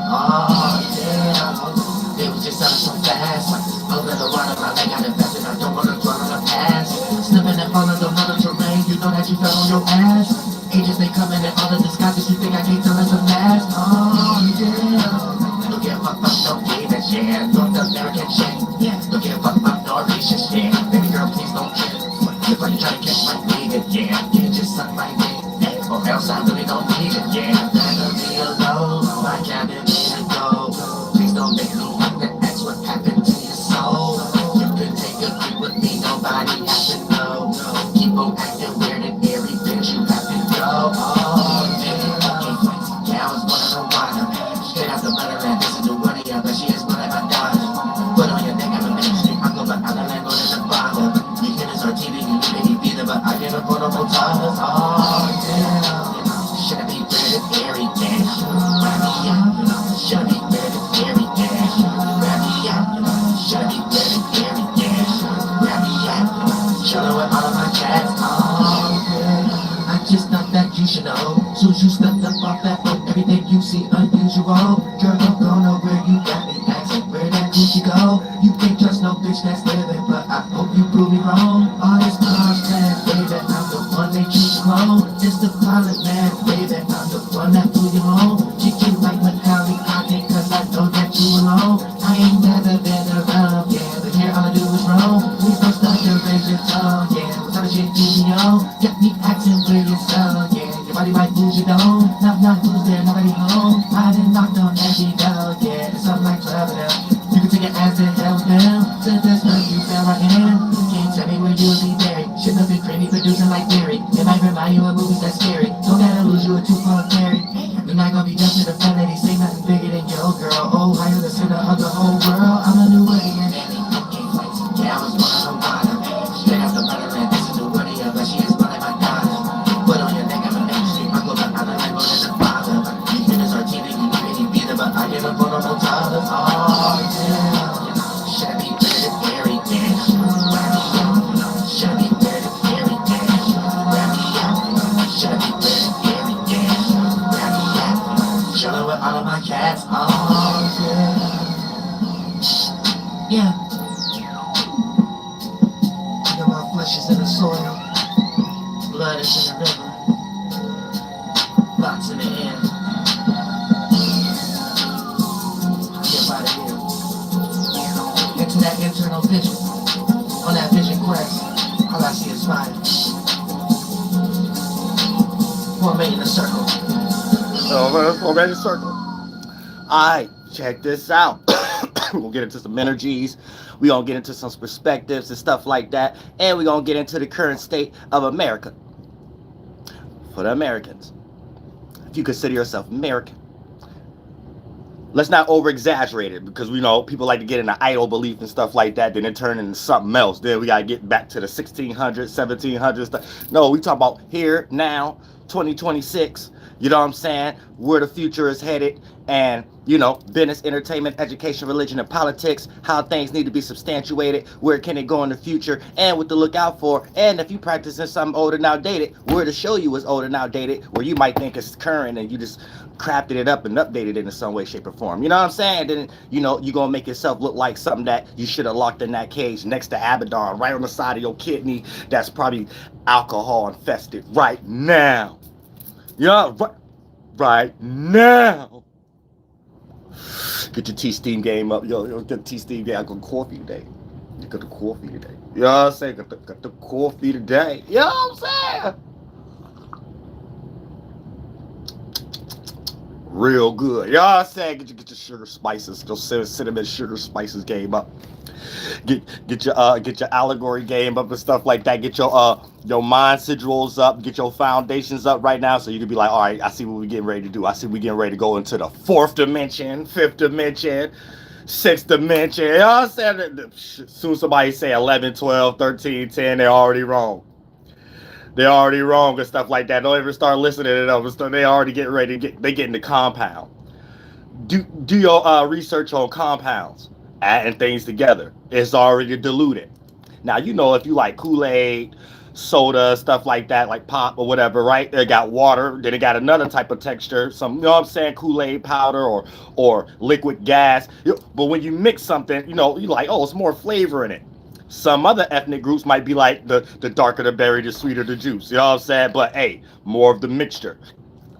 Oh, yeah. They was just selling so fast. Over the water, my leg got infested. I don't wanna dwell on the past. Slipping and falling the mother terrain. You know that you fell on your ass. Agents, they coming in all the disguises. You think I can't tell us a mask? Oh, yeah. Don't give a fuck, no gay that shit. North American shit. Don't give a fuck, Norwegian shit. Baby girl, please don't trip. If I try to catch my nigga, yeah. You just suck my dick. Or else I really don't need it, yeah. Never be alone. My cabin need to go. Please don't make me have to ask what happened to your soul. You can take a drink with me, nobody has to know. Keep on acting weird and eerie, bitch, you have to go. Oh, yeah. Yeah, I was born in a water. Straight out the motherland, this is the WURLDIAH, but she is one of my daughters. Put on your neck, I'm a ministry. I go back out the land, go to the father. You hear this on TV, you may be either, but I get a portable toddlers. Oh, yeah. Should I be red and airy, yeah? Wrap me up. Should I be red and airy, yeah? Wrap me up. Should I be red and airy, yeah? Wrap me up. Show her with all of my chats. Oh, yeah. I just thought that you should know. Soon as you stepped up off that boat, everything you see unusual. Girl, don't go nowhere, you got me asking where that Gucci go. You can't trust no bitch that's living, but I hope you prove me wrong. All this content, baby, I'm the one they choose to clone. It's the pilot, man, baby, I'm the one that flew you home. Kick you like Macaulay Culkin, cause I know that you alone. I ain't never been around, yeah, but here all I do is roam. Please don't stop to raise your tone, yeah, what kind of shit do you know? Got me asking where you're so, yeah, your body might lose your dome. Not who's there, nobody home. I done knocked on every door, yeah, it's something like 12 of them. You can take your ass to hell down. Since that's where you feel I am. Can't tell me where you'll be buried. Shit nothing creamy, producing like Barry. It might remind you of movies that's scary. Don't gotta lose you a two-part carry. You're not gonna be deaf to the fact that he say nothing bigger than your girl. Oh, higher the center of the whole world. I'm a new WURLDIAH. Yeah, I was born on the water. Straight out the motherland, this is the WURLDIAH, but she is one of my daughters. Put on your neck, I'm a ministry. I go back out the land, go to the father. You hear this on TV, you may be either, but I get a portable toddlers. Oh, yeah. Should I be red and airy, yeah? Wrap me up. Should I be red and airy, yeah? Wrap me up. Should I be red and airy, yeah? Wrap me up. Show her with all of my cats. Oh, yeah. Yeah. You know my flesh is in the soil. Blood is in the river. Thoughts in the air. Get out of here. Into that internal vision, on that vision quest, all I see is fire. Formate in a circle. Formate in a circle. Alright, check this out. We're gonna get into some energies. We're gonna get into some perspectives and stuff like that. And we're gonna get into the current state of America. For the Americans. If you consider yourself American. Let's not over exaggerate it, because we know people like to get into idol belief and stuff like that, then it turn into something else. Then we gotta get back to the 1600s, 1700s stuff. No, we talk about here, now, 2026. You know what I'm saying? Where the future is headed, and you know, business, entertainment, education, religion, and politics, how things need to be substantiated, where can it go in the future, and what to look out for. And if you practicing something old and outdated, where to show you is old and outdated, where you might think it's current and you just crafted it up and updated it in some way, shape, or form. You know what I'm saying? Then, you know, you're gonna make yourself look like something that you should have locked in that cage next to Abaddon, right on the side of your kidney, that's probably alcohol infested right now. Yeah, right now. Get your tea steam game up. Yo, get the tea steam game. I got coffee today. You got the coffee today. You know what I'm saying? Got the coffee today. You know what I'm saying? Real good. You know what I'm saying? Get your sugar spices. Your cinnamon sugar spices game up. Get your allegory game up and stuff like that. Get your mind sigils up. Get your foundations up right now, so you can be like, all right, I see what we're getting ready to do. I see we're getting ready to go into the fourth dimension, fifth dimension, sixth dimension. You know what I'm saying? Soon somebody say 11, 12, 13, 10, they're already wrong. They're already wrong and stuff like that. Don't even start listening to them. They already getting ready to they get in the compound. Do your research on compounds. Adding things together, it's already diluted. Now, you know, if you like Kool-Aid, soda, stuff like that, like pop or whatever, right? They got water, then it got another type of texture, some, you know what I'm saying, Kool-Aid powder or liquid gas. But when you mix something, you know, you're like, oh, it's more flavor in it. Some other ethnic groups might be like the darker the berry, the sweeter the juice. You know what I'm saying? But hey, more of the mixture.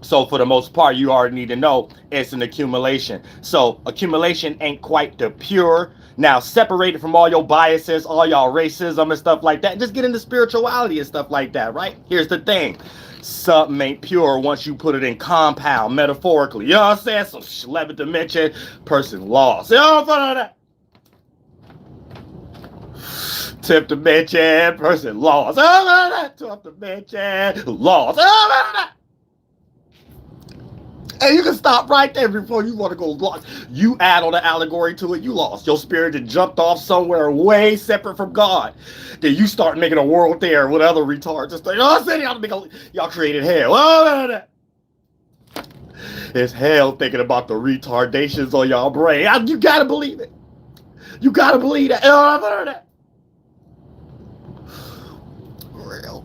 So for the most part, you already need to know it's an accumulation. So accumulation ain't quite the pure. Now, separated from all your biases, all y'all racism and stuff like that, just get into spirituality and stuff like that, right? Here's the thing. Something ain't pure once you put it in compound, metaphorically. You know what I'm saying? So 11th dimension, person lost. You know what I'm saying? 10th dimension, person lost. 12th dimension, lost. And you can stop right there before you want to go lost. You add on the allegory to it, you lost. Your spirit that jumped off somewhere way separate from God. Then you start making a world there with other retards. Just like, oh, I said y'all created hell. It's hell thinking about the retardations on y'all brain. You gotta believe it. You gotta believe that. Real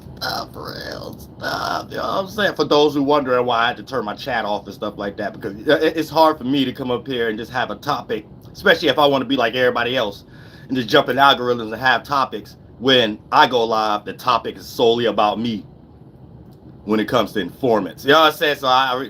stuff. You know what I'm saying? For those who wondering why I had to turn my chat off and stuff like that, because it's hard for me to come up here and just have a topic, especially if I want to be like everybody else and just jump in algorithms and have topics. When I go live, the topic is solely about me when it comes to informants. You know what I'm saying? So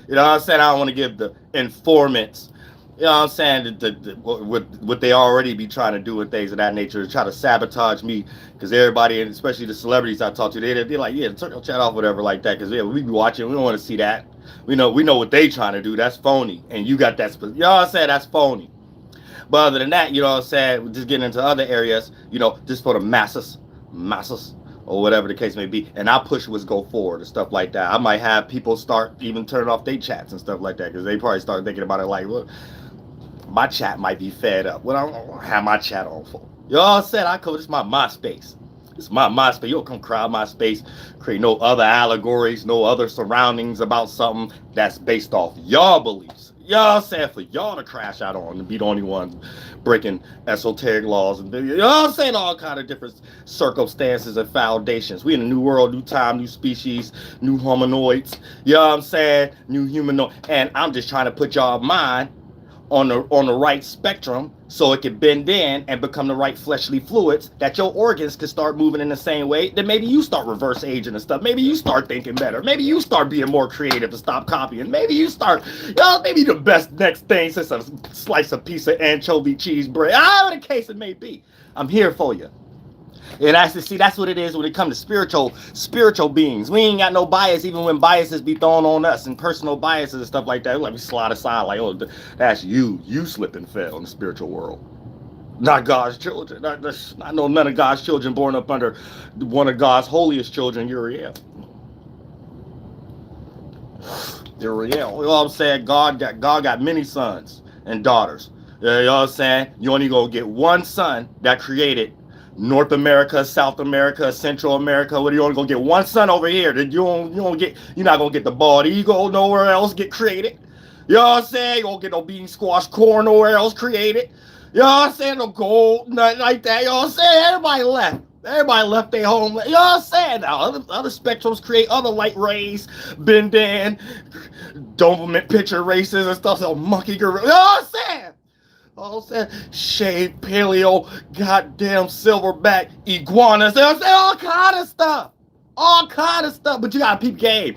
you know what I'm saying? I don't want to give the informants, you know what I'm saying, what they already be trying to do and things of that nature, to try to sabotage me, because everybody, and especially the celebrities I talk to, they're like, yeah, turn your chat off, whatever, like that, because yeah, we be watching, we don't want to see that. We know what they trying to do. That's phony, and you got that, you know what I'm saying, that's phony. But other than that, you know what I'm saying, just getting into other areas, you know, just for the masses, or whatever the case may be, and I push what's go forward and stuff like that. I might have people start even turning off their chats and stuff like that, because they probably start thinking about it like, well, my chat might be fed up. What I don't have my chat on for. You know what I'm saying? This is my MySpace. It's my MySpace. You don't come crowd my space, create no other allegories, no other surroundings about something that's based off y'all beliefs. You know what I'm saying? For y'all to crash out on and be the only one breaking esoteric laws and, you know what I'm saying, all kind of different circumstances and foundations. We in a new world, new time, new species, new hominoids. You know what I'm saying? New humanoid. And I'm just trying to put y'all mind on the right spectrum, so it can bend in and become the right fleshly fluids, that your organs can start moving in the same way. Then maybe you start reverse aging and stuff. Maybe you start thinking better. Maybe you start being more creative and stop copying. Maybe you start, you know, maybe the best next thing since a slice of piece of anchovy cheese bread. However the case it may be, I'm here for you. And that's what it is when it comes to spiritual beings. We ain't got no bias, even when biases be thrown on us and personal biases and stuff like that. Let me slide aside like, oh, that's you slip and fell in the spiritual world. Not God's children. I know none of God's children born up under one of God's holiest children, Uriel. Uriel. You know what I'm saying? God got many sons and daughters. You know what I'm saying? You only gonna get one son that created North America, South America, Central America. What, you only gonna get one son over here? That you're not gonna get the bald eagle nowhere else get created. You know what I'm saying? You won't get no bean squash corn nowhere else created. You know what I'm saying? No gold, nothing like that. You know what I'm saying? Everybody left their home. You know what I'm saying? Now, other spectrums create other light rays, bend in, Doberman picture races and stuff. So monkey gorilla. You know what I'm saying? All said shade, paleo, goddamn silverback, iguanas, all kind of stuff. But you gotta peep game.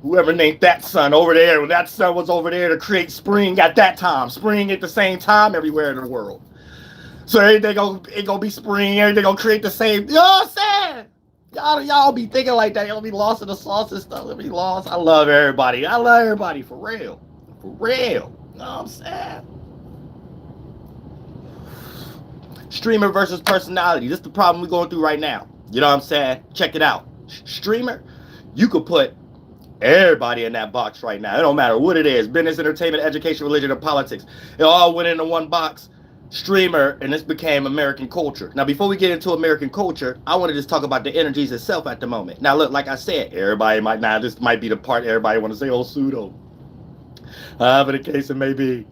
Whoever named that son over there, when that son was over there to create spring at that time, spring at the same time everywhere in the world. So everything gonna be spring, everything gonna create the same. You know what I'm saying? Y'all be thinking like that. Y'all be lost in the sauce and stuff. Y'all be lost. I love everybody for real. For real. You know what I'm saying? Streamer versus personality. This is the problem we're going through right now. You know what I'm saying? Check it out. Streamer, you could put everybody in that box right now. It don't matter what it is. Business, entertainment, education, religion, or politics. It all went into one box. Streamer, and this became American culture. Now, before we get into American culture, I want to just talk about the energies itself at the moment. Now, look, like I said, this might be the part everybody want to say, oh, pseudo. However the case it may be.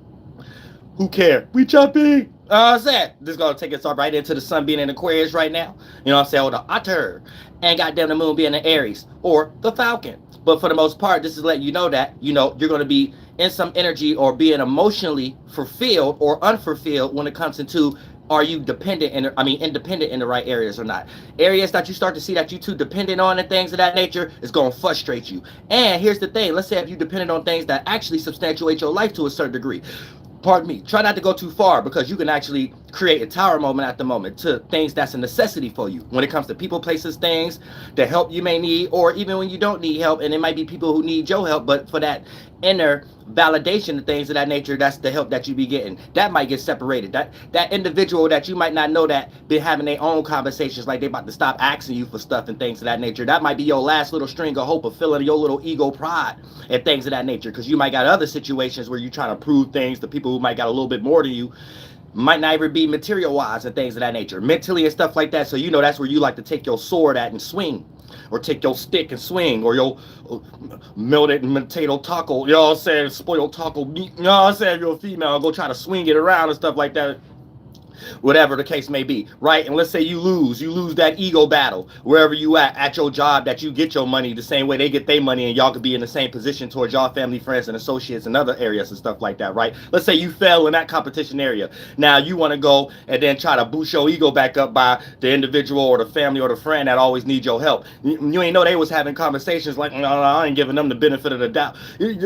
Who care? We jumping. I said this is gonna take us right into the sun being in Aquarius right now. You know what I'm saying? Or the Otter, and goddamn the moon being in Aries or the Falcon. But for the most part, this is letting you know that you're gonna be in some energy or being emotionally fulfilled or unfulfilled when it comes into, are you dependent in, I mean independent in the right areas or not. Areas that you start to see that you too dependent on and things of that nature is going to frustrate you. And here's the thing, let's say if you dependent on things that actually substantiate your life to a certain degree, pardon me, try not to go too far, because you can actually create a tower moment at the moment to things that's a necessity for you when it comes to people, places, things, the help you may need, or even when you don't need help, and it might be people who need your help, but for that inner validation and things of that nature, that's the help that you be getting. That might get separated. That individual that you might not know that been having their own conversations, like they about to stop asking you for stuff and things of that nature, that might be your last little string of hope of filling your little ego pride and things of that nature, because you might got other situations where you're trying to prove things to people who might got a little bit more than you, might not even be material wise and things of that nature, mentally and stuff like that. So that's where you like to take your sword at and swing, or take your stick and swing, or your melted potato taco, you know what I'm saying, spoiled taco meat, you know what I'm saying, if you're a female, go try to swing it around and stuff like that, whatever the case may be, right? And let's say you lose that ego battle wherever you at your job, that you get your money the same way they get their money, and y'all could be in the same position towards y'all family, friends, and associates in other areas and stuff like that, right? Let's say you fell in that competition area. Now you want to go and then try to boost your ego back up by the individual or the family or the friend that always needs your help. You ain't know they was having conversations like, no, I ain't giving them the benefit of the doubt,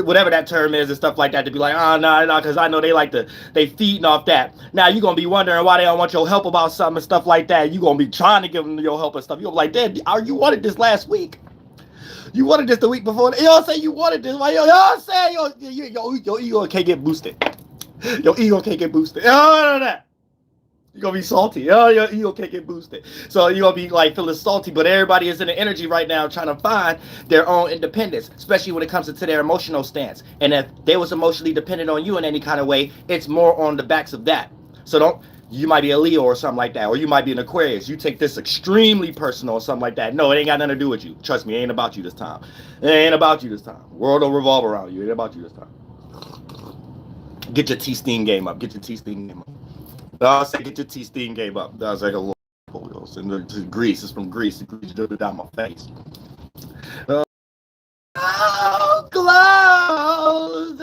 whatever that term is and stuff like that, to be like, no, because I know they feeding off that. Now you gonna be wondering why they don't want your help about something and stuff like that. You gonna be trying to give them your help and stuff. You're like, Dad, you wanted this last week. You wanted this the week before. You know what I'm saying? You wanted this. You know what I'm saying? Your ego can't get boosted. Your ego can't get boosted. You're gonna be salty. Your ego can't get boosted. So you're gonna be like feeling salty, but everybody is in the energy right now trying to find their own independence, especially when it comes to their emotional stance. And if they was emotionally dependent on you in any kind of way, it's more on the backs of that. So you might be a Leo or something like that, or you might be an Aquarius. You take this extremely personal or something like that. No, it ain't got nothing to do with you. Trust me, it ain't about you this time. It ain't about you this time. World will revolve around you. It ain't about you this time. Get your T-Steam game up. Get your T-Steam game up. I'll say get your T-Steam game up. That was like a little Greece. It's from Greece. The Greece dripped down my face. Oh, close.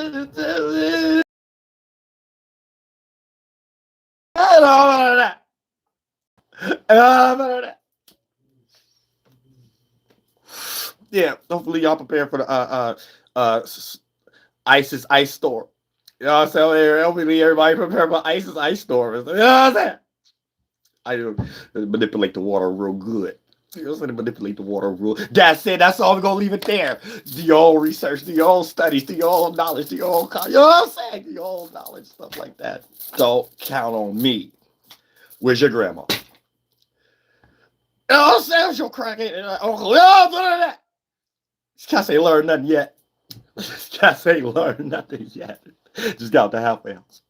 Yeah, hopefully y'all prepare for the ISIS ice storm. You know what I'm saying? Hopefully everybody prepare for ISIS ice storm. You know what I'm saying? I manipulate the water real good. You know what I'm saying? Manipulate the water real. That's it. That's all. We're gonna leave it there. Do your own research, do your own studies, do your own knowledge, do your own you know what I'm saying? Do your own knowledge, stuff like that. Don't count on me. Where's your grandma? You know what I'm saying? Where's your crackhead uncle? Can't say learn nothing yet. Can't say learn nothing yet. Just got the halfway house.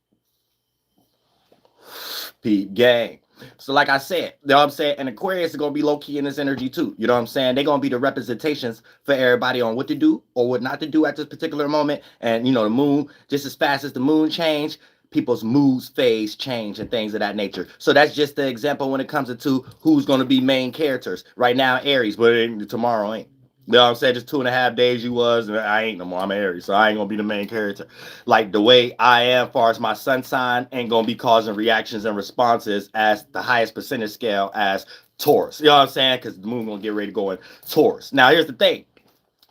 Pete gang. So like I said, you know what I'm saying? And Aquarius is going to be low-key in this energy too. You know what I'm saying? They're going to be the representations for everybody on what to do or what not to do at this particular moment. And, the moon, just as fast as the moon change, people's moods, phase change, and things of that nature. So that's just the example when it comes to who's going to be main characters. Right now, Aries, but tomorrow ain't. You know what I'm saying? Just 2.5 days you was, and I ain't no more. I'm Aries, so I ain't gonna be the main character. Like the way I am, as far as my sun sign, ain't gonna be causing reactions and responses as the highest percentage scale as Taurus. You know what I'm saying? Because the moon gonna get ready to go in Taurus. Now here's the thing.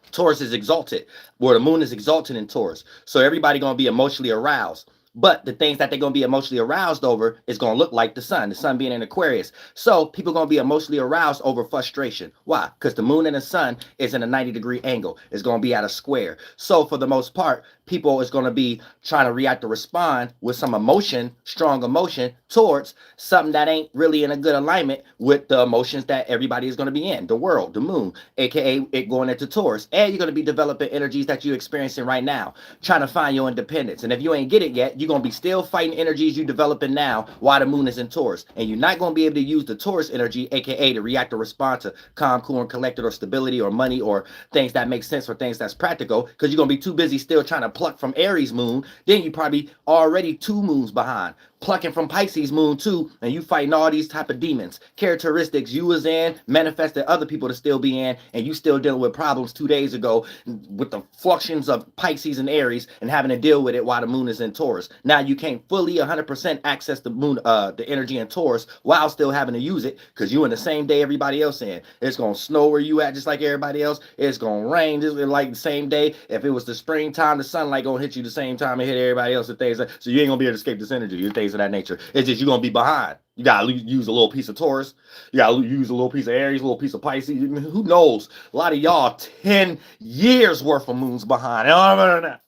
Taurus is exalted, where the moon is exalted in Taurus. So everybody gonna be emotionally aroused. But the things that they're going to be emotionally aroused over is going to look like the sun being in Aquarius. So people are going to be emotionally aroused over frustration. Why? Because the moon and the sun is in a 90-degree angle. It's going to be at a square. So for the most part, people is going to be trying to react or respond with some emotion, strong emotion, towards something that ain't really in a good alignment with the emotions that everybody is going to be in. The world, the moon, aka it going into Taurus. And you're going to be developing energies that you're experiencing right now, trying to find your independence. And if you ain't get it yet, you're going to be still fighting energies you developing now while the moon is in Taurus. And you're not going to be able to use the Taurus energy, aka to react or respond to calm, cool, and collected, or stability, or money, or things that make sense, or things that's practical, because you're going to be too busy still trying to pluck from Aries moon. Then you probably already 2 moons behind. plucking from Pisces moon too, and you fighting all these type of demons, characteristics you was in, manifested other people to still be in, and you still dealing with problems 2 days ago with the fluctuations of Pisces and Aries and having to deal with it while the moon is in Taurus. Now you can't fully 100% access the moon, the energy in Taurus while still having to use it because you in the same day everybody else in. It's gonna snow where you at just like everybody else. It's gonna rain just like the same day. If it was the springtime, the sunlight gonna hit you the same time it hit everybody else. And things like, so you ain't gonna be able to escape this energy. Things of that nature. It's just you're gonna be behind. You gotta use a little piece of Taurus. You gotta use a little piece of Aries, a little piece of Pisces. Who knows? A lot of y'all 10 years worth of moons behind. A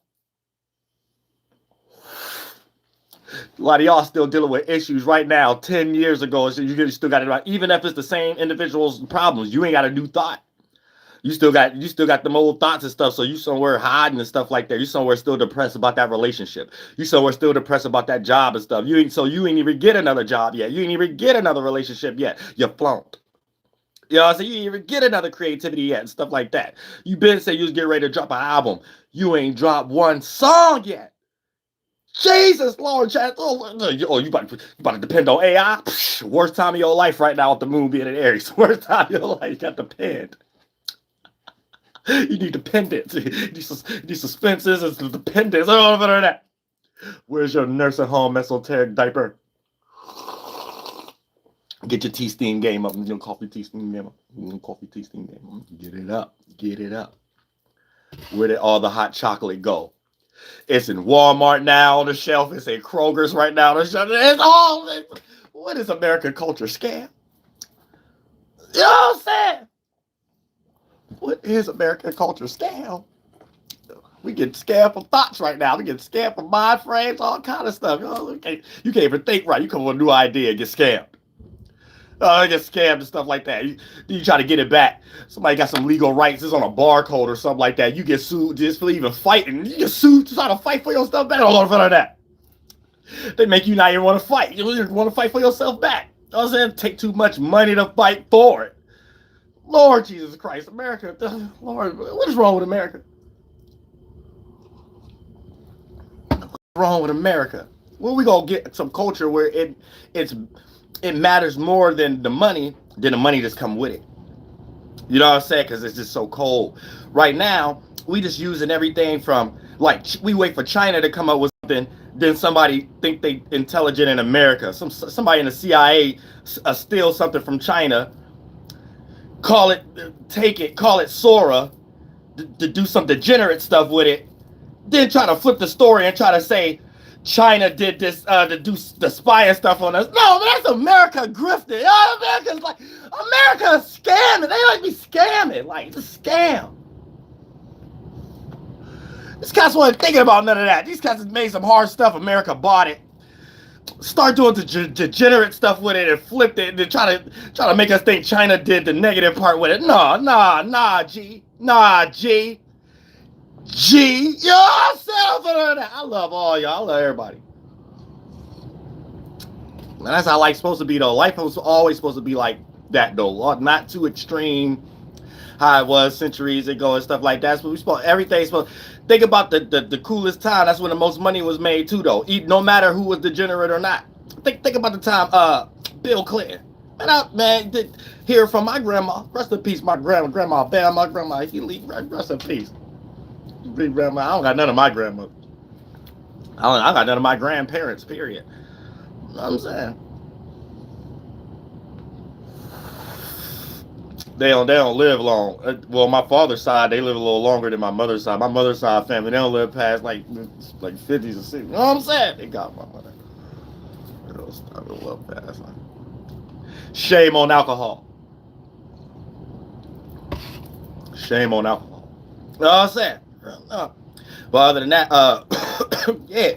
lot of y'all still dealing with issues right now 10 years ago. So you still got it right. Even if it's the same individual's problems, you ain't got a new thought. You still got them old thoughts and stuff. So you somewhere hiding and stuff like that. You somewhere still depressed about that relationship. You somewhere still depressed about that job and stuff. You ain't even get another job yet. You ain't even get another relationship yet. You're flunked. You know what I'm saying? You ain't even get another creativity yet and stuff like that. You been saying you was getting ready to drop an album. You ain't dropped one song yet. Jesus, Lord, chat. You about to depend on AI? Worst time of your life right now with the moon being in Aries. Worst time of your life. You got to depend. You need dependence. You need suspenses and dependence. I don't know that. Where's your nursing home esoteric diaper? Get your tea steam game up. Your coffee tea steam game up. Coffee tea steam game up. Get it up. Get it up. Where did all the hot chocolate go? It's in Walmart now on the shelf. It's in Kroger's right now on the shelf. It's all. What is American culture? Scam? You know what I'm saying? What is American culture? Scam. We get scammed for thoughts right now. We get scammed for mind frames, all kind of stuff. You can't even think right. You come up with a new idea and get scammed. Get scammed and stuff like that. You try to get it back. Somebody got some legal rights. It's on a barcode or something like that. You get sued just for even fighting. You get sued to try to fight for your stuff back. All over that. They make you not even want to fight. You want to fight for yourself back. You know what I'm saying? Take too much money to fight for it. Lord Jesus Christ, America. Lord, what is wrong with America? What's wrong with America? Well, we gonna get some culture where it matters more than the money that's come with it. You know what I'm saying? Because it's just so cold. Right now, we just using everything from, like, we wait for China to come up with something, then somebody think they intelligent in America. Somebody in the CIA steal something from China, call it Sora, to do some degenerate stuff with it, then try to flip the story and try to say China did this to do the spying stuff on us. No, that's America grifting. America's like, America's scamming. They like be scamming. Like, it's a scam. These cats weren't thinking about none of that. These cats made some hard stuff. America bought it. Start doing the degenerate stuff with it and flipped it and then try to make us think China did the negative part with it. Nah, G. Yo, I said that. I love all y'all. I love everybody. And that's how life's supposed to be, though. Life was always supposed to be like that, though. Not too extreme, how it was centuries ago and stuff like that. So everything's supposed. Think about the coolest time. That's when the most money was made too, though. No matter who was degenerate or not. Think about the time Bill Clinton. Man, hear from my grandma. Rest in peace, my grandma. Bam, my grandma. Rest in peace. Grandma. I don't got none of my grandmother. I got none of my grandparents. Period. You know what I'm saying? They don't live long. Well, my father's side, they live a little longer than my mother's side. My mother's side family, they don't live past like 50s or 60s. You know what I'm saying? They got my mother. I don't love past. Shame on alcohol. Shame on alcohol. You know what I'm saying? But other than that, yeah.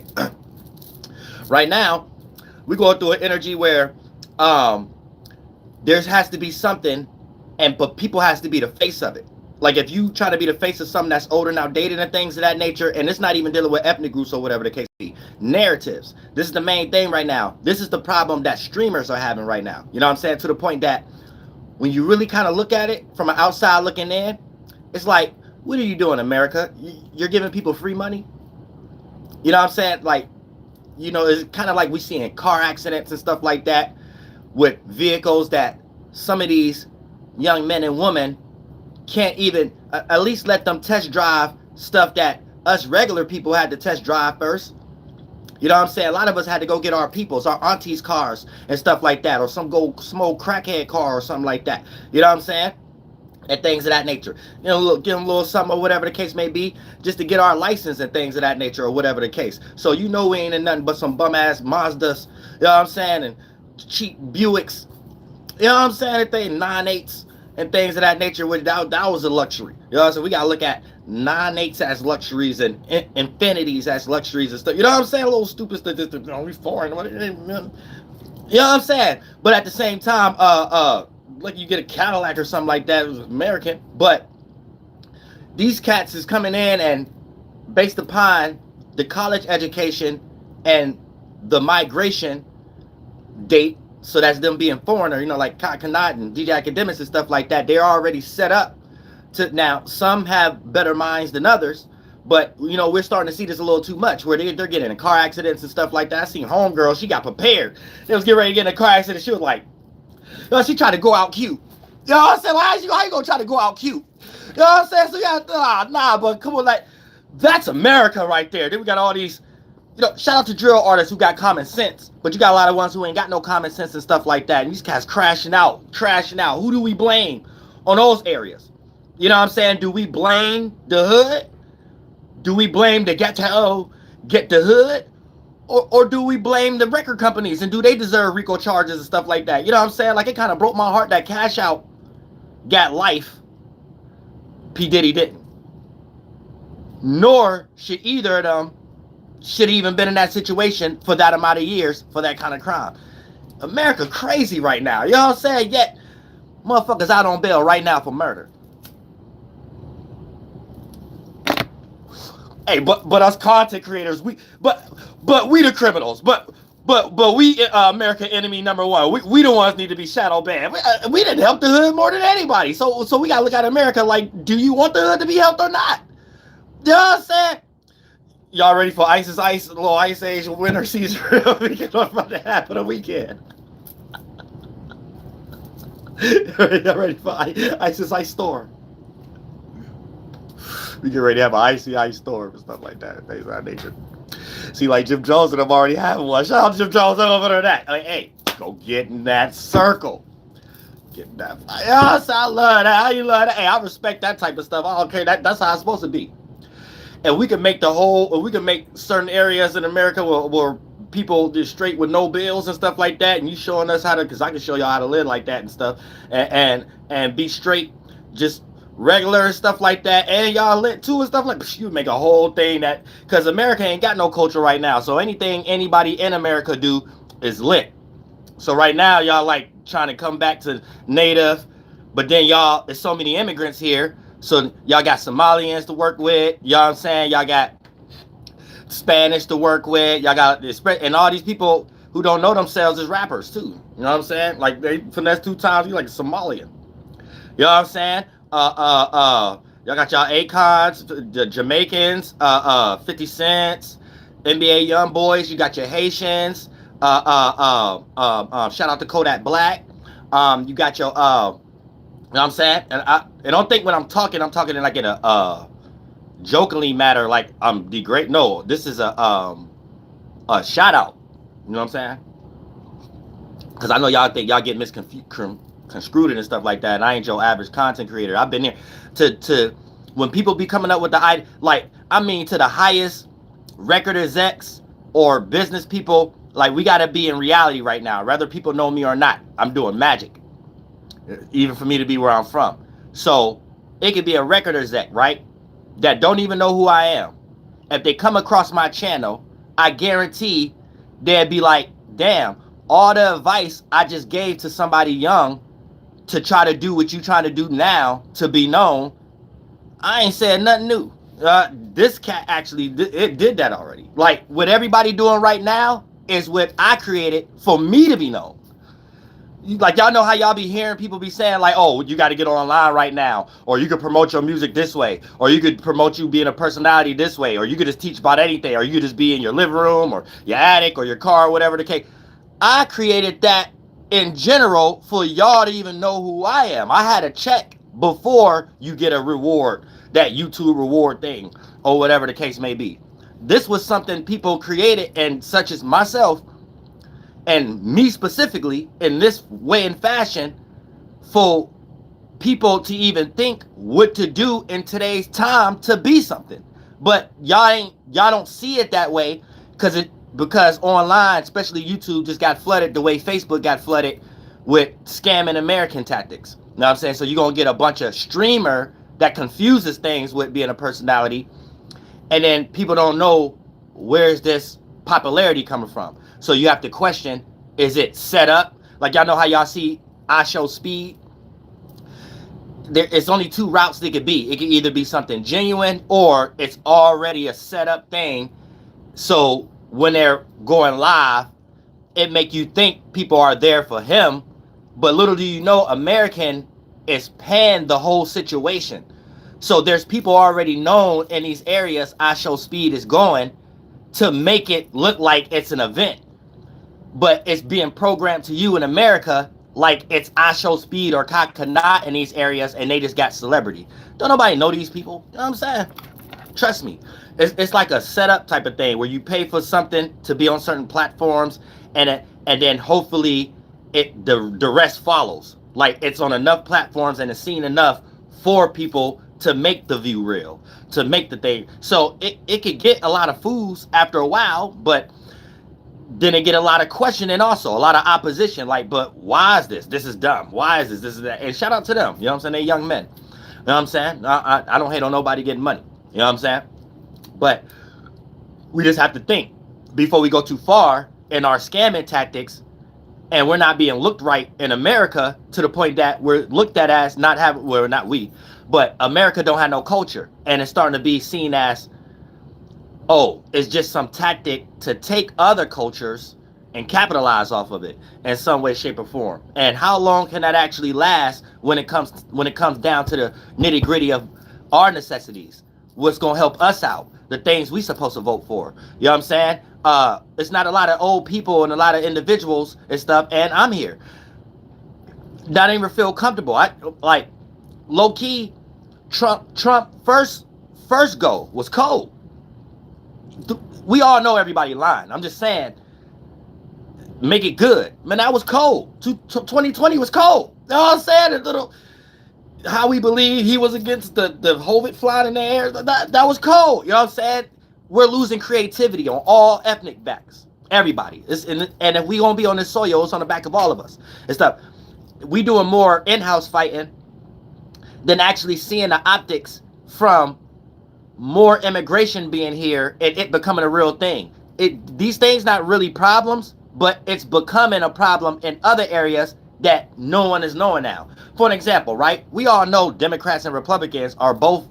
Right now, we're going through an energy where there has to be something, but people has to be the face of it. Like, if you try to be the face of something that's older and outdated and things of that nature, and it's not even dealing with ethnic groups or whatever the case be. Narratives. This is the main thing right now. This is the problem that streamers are having right now. You know what I'm saying? To the point that when you really kind of look at it from an outside looking in, it's like, what are you doing, America? You're giving people free money? You know what I'm saying? Like, you know, it's kind of like we see in car accidents and stuff like that with vehicles that some of these young men and women can't even at least let them test drive stuff that us regular people had to test drive first. You know what I'm saying? A lot of us had to go get our people's, our aunties' cars and stuff like that, or some small crackhead car or something like that. You know what I'm saying? And things of that nature. You know, give them a little something or whatever the case may be, just to get our license and things of that nature or whatever the case. So you know we ain't in nothing but some bum-ass Mazdas, you know what I'm saying, and cheap Buicks, you know what I'm saying, anything 9.8s and things of that nature. That was a luxury. You know what I'm saying? We got to look at 9.8s as luxuries and Infinities as luxuries and stuff. You know what I'm saying? A little stupid statistics. You know, we foreign. You know what I'm saying? But at the same time, like you get a Cadillac or something like that, it was American. But these cats is coming in and based upon the college education and the migration date, so that's them being foreigner, you know, like Connaught and DJ Academics and stuff like that. They're already set up to, now some have better minds than others, but you know, we're starting to see this a little too much where they're getting in car accidents and stuff like that. I seen homegirl, she got prepared. They was getting ready to get in a car accident. She was like, you know, she tried to go out cute. You know what I'm saying? Like, how you gonna try to go out cute? You know what I'm saying? So yeah, nah, but come on, like, that's America right there. Then we got all these, you know, shout out to drill artists who got common sense, but you got a lot of ones who ain't got no common sense and stuff like that. And these guys crashing out. Who do we blame on those areas? You know what I'm saying? Do we blame the hood? Do we blame the ghetto, get the hood? Or do we blame the record companies, and do they deserve RICO charges and stuff like that? You know what I'm saying? Like, it kind of broke my heart that Cashapp got life. P. Diddy didn't. Nor should either of them should have even been in that situation for that amount of years for that kind of crime. America crazy right now. You know what I'm saying? Yet, motherfuckers out on bail right now for murder. Hey, but us content creators, we the criminals, but we American enemy number one. We the ones need to be shadow banned. We didn't help the hood more than anybody. So we gotta look at America like, do you want the hood to be helped or not? You know what I'm saying? Y'all ready for little Ice Age winter season? What's about to happen a weekend? Y'all ready for Ice storm? We get ready to have an ice storm and stuff like that. Things of that nature. See, like Jim Jones and I'm already having one. Shout out to Jim Jones over there. That. Like, hey, go get in that circle. Get in that. Yes, I love that. How you love that? Hey, I respect that type of stuff. I don't care. That's how it's supposed to be. And we can make we can make certain areas in America where people just straight with no bills and stuff like that. And you showing us how to, because I can show y'all how to live like that and stuff. And be straight, just regular and stuff like that, and y'all lit too and stuff like, you make a whole thing that, because America ain't got no culture right now, so anything anybody in America do is lit. So right now y'all like trying to come back to native, but then y'all, there's so many immigrants here, so y'all got Somalians to work with, you know what I'm saying, y'all got Spanish to work with, y'all got, and all these people who don't know themselves as rappers too, you know what I'm saying, like they finesse 2 times, you like a Somalian, you know what I'm saying. Y'all got y'all Akons, the Jamaicans, 50 Cents, NBA Young Boys. You got your Haitians. Shout out to Kodak Black. You got your, you know what I'm saying? And don't think when I'm talking in like in a jokingly matter, like I'm degrade. No, this is a shout out. You know what I'm saying? Because I know y'all think y'all get misconstrued and stuff like that, and I ain't your average content creator. I've been here to when people be coming up with the like, I mean, to the highest record execs or business people, like, we gotta be in reality right now, whether people know me or not. I'm doing magic, even for me to be where I'm from. So it could be a record exec, right, that don't even know who I am. If they come across my channel, I guarantee they'd be like, damn, all the advice I just gave to somebody young to try to do what you trying to do now to be known, I ain't said nothing new. This cat actually it did that already. Like, what everybody doing right now is what I created for me to be known. Like, y'all know how y'all be hearing people be saying like, oh, you got to get online right now, or you could promote your music this way, or you could promote you being a personality this way, or you could just teach about anything, or you could just be in your living room or your attic or your car, whatever the case. I created that in general for y'all to even know who I am. I had a check before you get a reward, that YouTube reward thing, or whatever the case may be. This was something people created, and such as myself and me specifically, in this way and fashion, for people to even think what to do in today's time to be something. But y'all don't see it that way, because online, especially YouTube, just got flooded the way Facebook got flooded with scamming American tactics. You know what I'm saying? So you're gonna get a bunch of streamer that confuses things with being a personality, and then people don't know where's this popularity coming from. So you have to question, is it set up? Like, y'all know how y'all see I Show Speed? It's only two routes they could be. It could either be something genuine, or it's already a set up thing. So when they're going live, it make you think people are there for him. But little do you know, American is paying the whole situation. So there's people already known in these areas I Show Speed is going, to make it look like it's an event. But it's being programmed to you in America like it's I Show Speed or Kakana in these areas, and they just got celebrity. Don't nobody know these people. You know what I'm saying? Trust me. It's like a setup type of thing where you pay for something to be on certain platforms, and then hopefully the rest follows. Like, it's on enough platforms and it's seen enough for people to make the view real, to make the thing. So it could get a lot of fools after a while, but then it get a lot of questioning, also a lot of opposition, like, but why is this? This is dumb. Why is this? This is that. And shout out to them. You know what I'm saying? They're young men. You know what I'm saying? I don't hate on nobody getting money. You know what I'm saying? But we just have to think before we go too far in our scamming tactics, and we're not being looked right in America to the point that we're looked at as not having, well, not we, but America don't have no culture, and it's starting to be seen as, oh, it's just some tactic to take other cultures and capitalize off of it in some way, shape, or form. And how long can that actually last when it comes down to the nitty gritty of our necessities? What's gonna help us out? The things we supposed to vote for. You know what I'm saying? It's not a lot of old people and a lot of individuals and stuff, and I'm here. Not even feel comfortable. I like, low key, Trump first go was cold. We all know everybody lying. I'm just saying, make it good. Man, that was cold. 2020 was cold. You know what I'm saying? A little, how we believe he was against the Hovid flying in the air. That was cold. You know what I'm saying? We're losing creativity on all ethnic backs. Everybody. And if we gonna be on this soil, it's on the back of all of us. And stuff. We doing more in-house fighting than actually seeing the optics from more immigration being here and it becoming a real thing. These things not really problems, but it's becoming a problem in other areas that no one is knowing now. For an example, right? We all know Democrats and Republicans are both.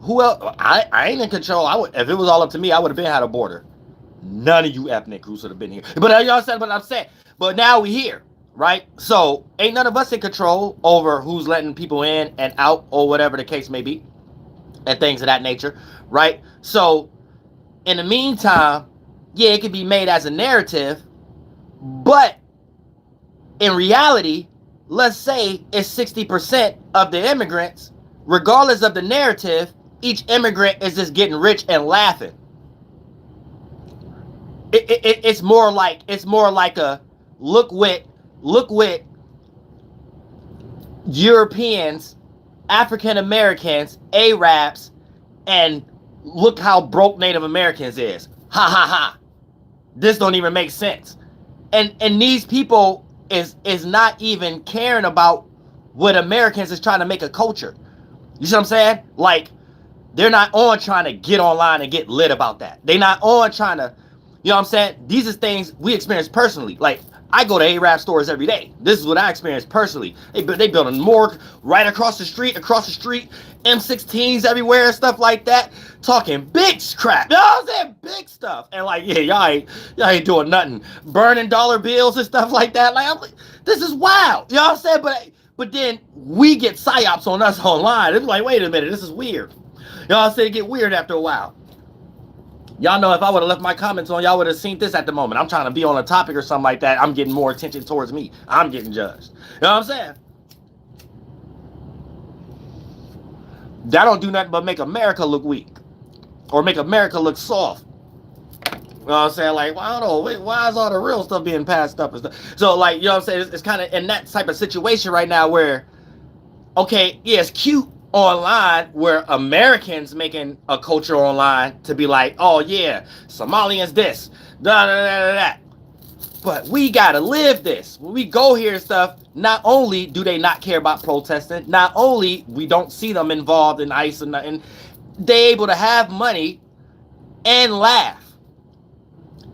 Who else? I ain't in control. If it was all up to me, I would have been had a border. None of you ethnic groups would have been here. But y'all said what I'm saying. But now we here, right? So ain't none of us in control over who's letting people in and out, or whatever the case may be, and things of that nature, right? So in the meantime, yeah, it can be made as a narrative, but in reality, let's say it's 60% of the immigrants, regardless of the narrative, each immigrant is just getting rich and laughing. It's more like a look what Europeans, African Americans, Arabs, and look how broke Native Americans is. Ha ha ha. This don't even make sense. And these people is not even caring about what Americans is trying to make a culture. You see what I'm saying? Like, they're not on trying to get online and get lit about that. They're not on trying to, you know what I'm saying? These are things we experience personally. Like, I go to Arab stores every day. This is what I experienced personally. They build a morgue right across the street, M16s everywhere, stuff like that. Talking big crap. You know what I'm saying? Big stuff. And like, yeah, y'all ain't doing nothing. Burning dollar bills and stuff like that. Like, I'm like, this is wild. You know what I'm saying? But then we get psyops on us online. It's like, wait a minute, this is weird. You know what I'm saying? It get weird after a while. Y'all know if I would have left my comments on, y'all would have seen this at the moment. I'm trying to be on a topic or something like that. I'm getting more attention towards me. I'm getting judged. You know what I'm saying? That don't do nothing but make America look weak. Or make America look soft. You know what I'm saying? Like, well, I don't know. Wait, why is all the real stuff being passed up and stuff? So, like, you know what I'm saying? It's kind of in that type of situation right now where, okay, yeah, it's cute online where Americans making a culture online to be like, oh yeah, Somalians this, da da da da da. But we gotta live this. When we go here and stuff, not only do they not care about protesting, not only we don't see them involved in ICE and they able to have money and laugh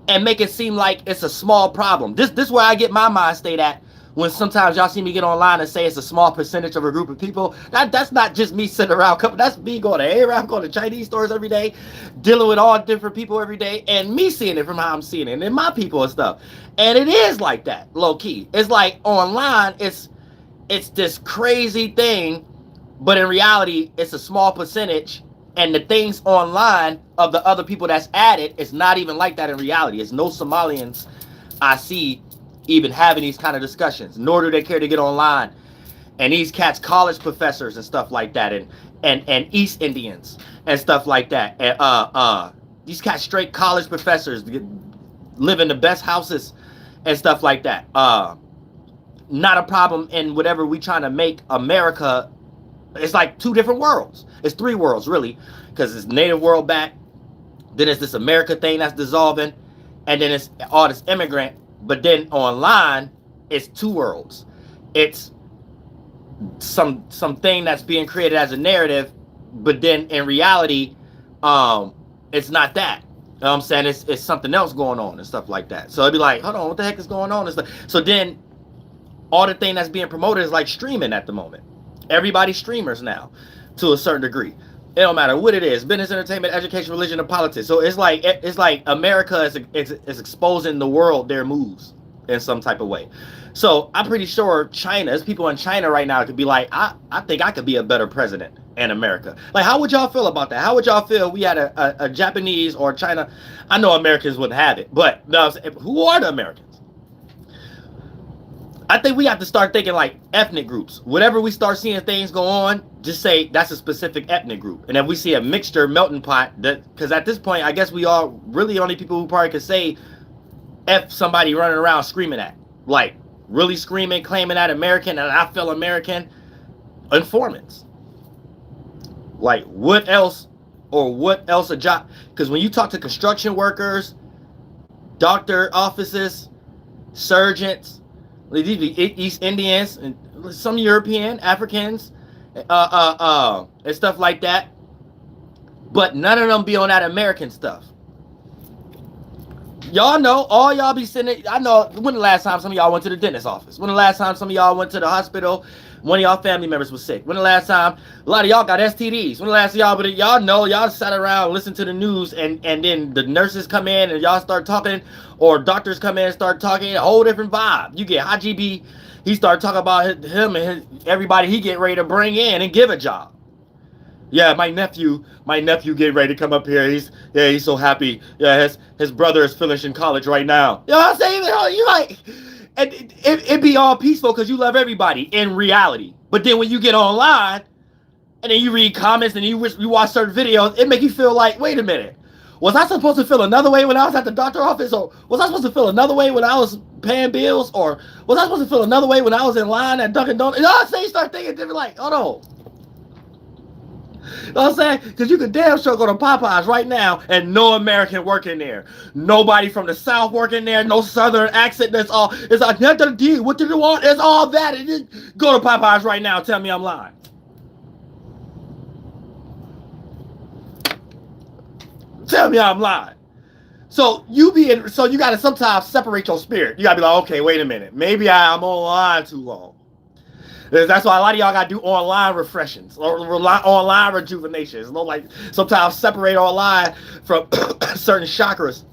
and make it seem like it's a small problem. This is where I get my mind state at. When sometimes y'all see me get online and say it's a small percentage of a group of people, that's not just me sitting around. That's me going to Arab, going to Chinese stores every day, dealing with all different people every day, and me seeing it from how I'm seeing it, and my people and stuff. And it is like that, low key. It's like online, it's this crazy thing, but in reality, it's a small percentage. And the things online of the other people that's added, it's not even like that in reality. It's no Somalians I see even having these kind of discussions, nor do they care to get online. And these cats, college professors and stuff like that, and East Indians and stuff like that, and these cats, straight college professors, live in the best houses and stuff like that. Not a problem in whatever we trying to make America. It's like two different worlds. It's three worlds really, because it's native world back, then it's this America thing that's dissolving, and then it's all this immigrant. But then online, it's two worlds. It's something that's being created as a narrative, but then in reality, it's not that. You know what I'm saying? It's something else going on and stuff like that. So it'd be like, hold on, what the heck is going on? And stuff. So then all the thing that's being promoted is like streaming at the moment. Everybody's streamers now to a certain degree. It don't matter what it is, business, entertainment, education, religion, and politics. So it's like America is exposing the world their moves in some type of way. So I'm pretty sure China, there's people in China right now could be like, I think I could be a better president in America. Like, how would y'all feel about that? How would y'all feel we had a Japanese or China? I know Americans wouldn't have it, but who are the Americans? I think we have to start thinking like ethnic groups. Whenever we start seeing things go on, just say that's a specific ethnic group. And if we see a mixture, melting pot, because at this point, I guess we all really only people who probably could say F somebody running around screaming at. Like, really screaming, claiming that American, and I feel American. Informants. Like, what else a job? Because when you talk to construction workers, doctor offices, surgeons, East Indians, and some European, Africans, and stuff like that. But none of them be on that American stuff. Y'all know, all y'all be sitting, I know, when the last time some of y'all went to the dentist office? When the last time some of y'all went to the hospital? One of y'all family members was sick? When the last time, a lot of y'all got STDs? When the last y'all, but y'all know, y'all sat around, listen to the news, and then the nurses come in and y'all start talking, or doctors come in and start talking, a whole different vibe. You get Haji B, he start talking about him and everybody he get ready to bring in and give a job. Yeah, my nephew getting ready to come up here. He's so happy. Yeah, his brother is finishing college right now. You know what I'm saying? You like, and it be all peaceful because you love everybody in reality. But then when you get online and then you read comments and you watch certain videos, it make you feel like, wait a minute, was I supposed to feel another way when I was at the doctor's office? Or was I supposed to feel another way when I was paying bills? Or was I supposed to feel another way when I was in line at Dunkin' Donuts? You know what I'm saying? You start thinking different, like, hold on. You know what I'm saying? Because you could damn sure go to Popeyes right now and no American working there. Nobody from the South working there. No Southern accent. It's like, what do you want? It's all that. And just go to Popeyes right now and tell me I'm lying. Tell me I'm lying. So so you gotta sometimes separate your spirit. You gotta be like, okay, wait a minute. Maybe I'm online too long. That's why a lot of y'all gotta do online refreshings or online rejuvenations. You know, like sometimes separate online from certain chakras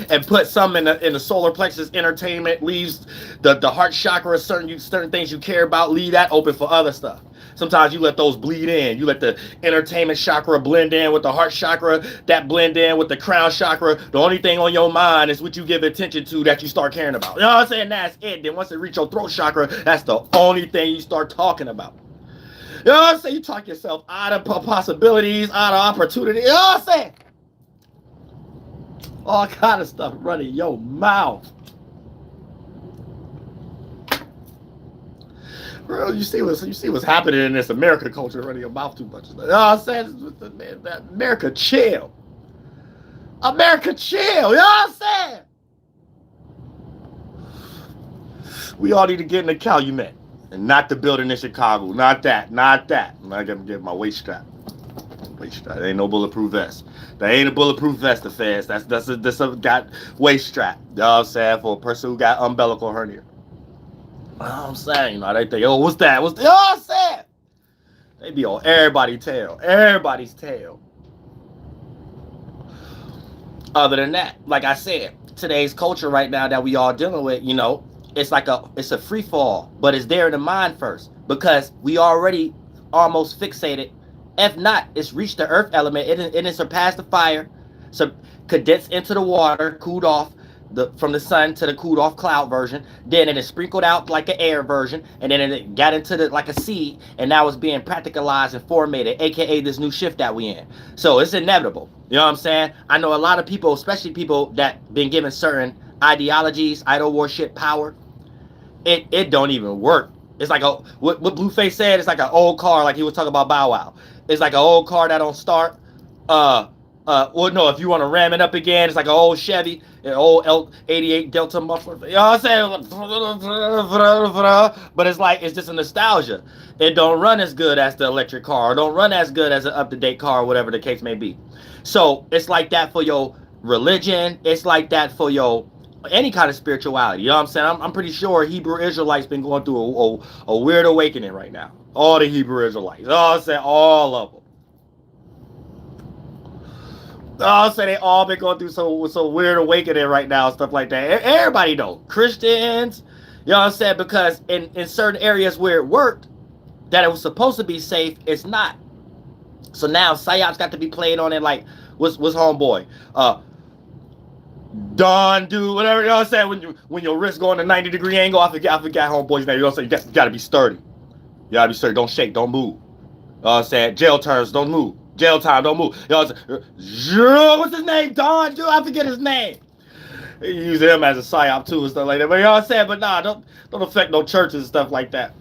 and put some in the solar plexus entertainment, leaves the heart chakra, certain things you care about, leave that open for other stuff. Sometimes you let those bleed in. You let the entertainment chakra blend in with the heart chakra, that blend in with the crown chakra. The only thing on your mind is what you give attention to that you start caring about. You know what I'm saying? That's it. Then once it reach your throat chakra, that's the only thing you start talking about. You know what I'm saying? You talk yourself out of possibilities, out of opportunity. You know what I'm saying? All kind of stuff running your mouth. Bro, you see what's happening in this America culture running your mouth too much. You know what I'm saying? America chill. America chill. You know what I'm saying? We all need to get in the Calumet. And not the building in Chicago. Not that. I'm not gonna get my waist strap. That ain't no bulletproof vest. That ain't a bulletproof vest, the feds. That's a got waist strap. You know what I'm saying? For a person who got umbilical hernia. You know what I'm saying? You know, they think, oh, what's that? You know what I'm saying? They be on everybody's tail. Everybody's tail. Other than that, like I said, today's culture right now that we all dealing with, you know, it's a free fall, but it's there in the mind first because we already almost fixated. If not, it's reached the earth element. It surpassed the fire, so condensed into the water, cooled off from the sun to the cooled off cloud version. Then it is sprinkled out like an air version, and then it got into like a seed, and now it's being practicalized and formatted, aka this new shift that we in. So it's inevitable. You know what I'm saying? I know a lot of people, especially people that been given certain ideologies, idol worship, power. It don't even work. It's like what Blueface said. It's like an old car, like he was talking about Bow Wow. It's like an old car that don't start. Well, no, if you want to ram it up again, it's like an old Chevy, an old L88 Delta muffler. You know what I'm saying? But it's like, it's just a nostalgia. It don't run as good as the electric car. Or don't run as good as an up-to-date car, or whatever the case may be. So it's like that for your religion. It's like that for your any kind of spirituality. You know what I'm saying? I'm pretty sure Hebrew Israelites been going through a weird awakening right now. All the Hebrew Israelites. Oh, I'm saying all of them. Oh, I'm saying they all been going through some weird awakening right now, stuff like that. Everybody know. Christians, you know what I'm saying? Because in certain areas where it worked, that it was supposed to be safe, it's not. So now psyops got to be played on it like, what's homeboy? Don, dude, whatever, you know what I'm saying? When your wrist going to 90-degree angle, I forget homeboy's name. You know what I'm saying? You gotta be sturdy. You gotta be sturdy. Don't shake, don't move. You know what I'm saying? Jail terms, don't move. Jail time, don't move. You know what I'm saying? What's his name? Don, dude, I forget his name. You use him as a psyop too and stuff like that. But you know what I'm saying? But nah, don't affect no churches and stuff like that.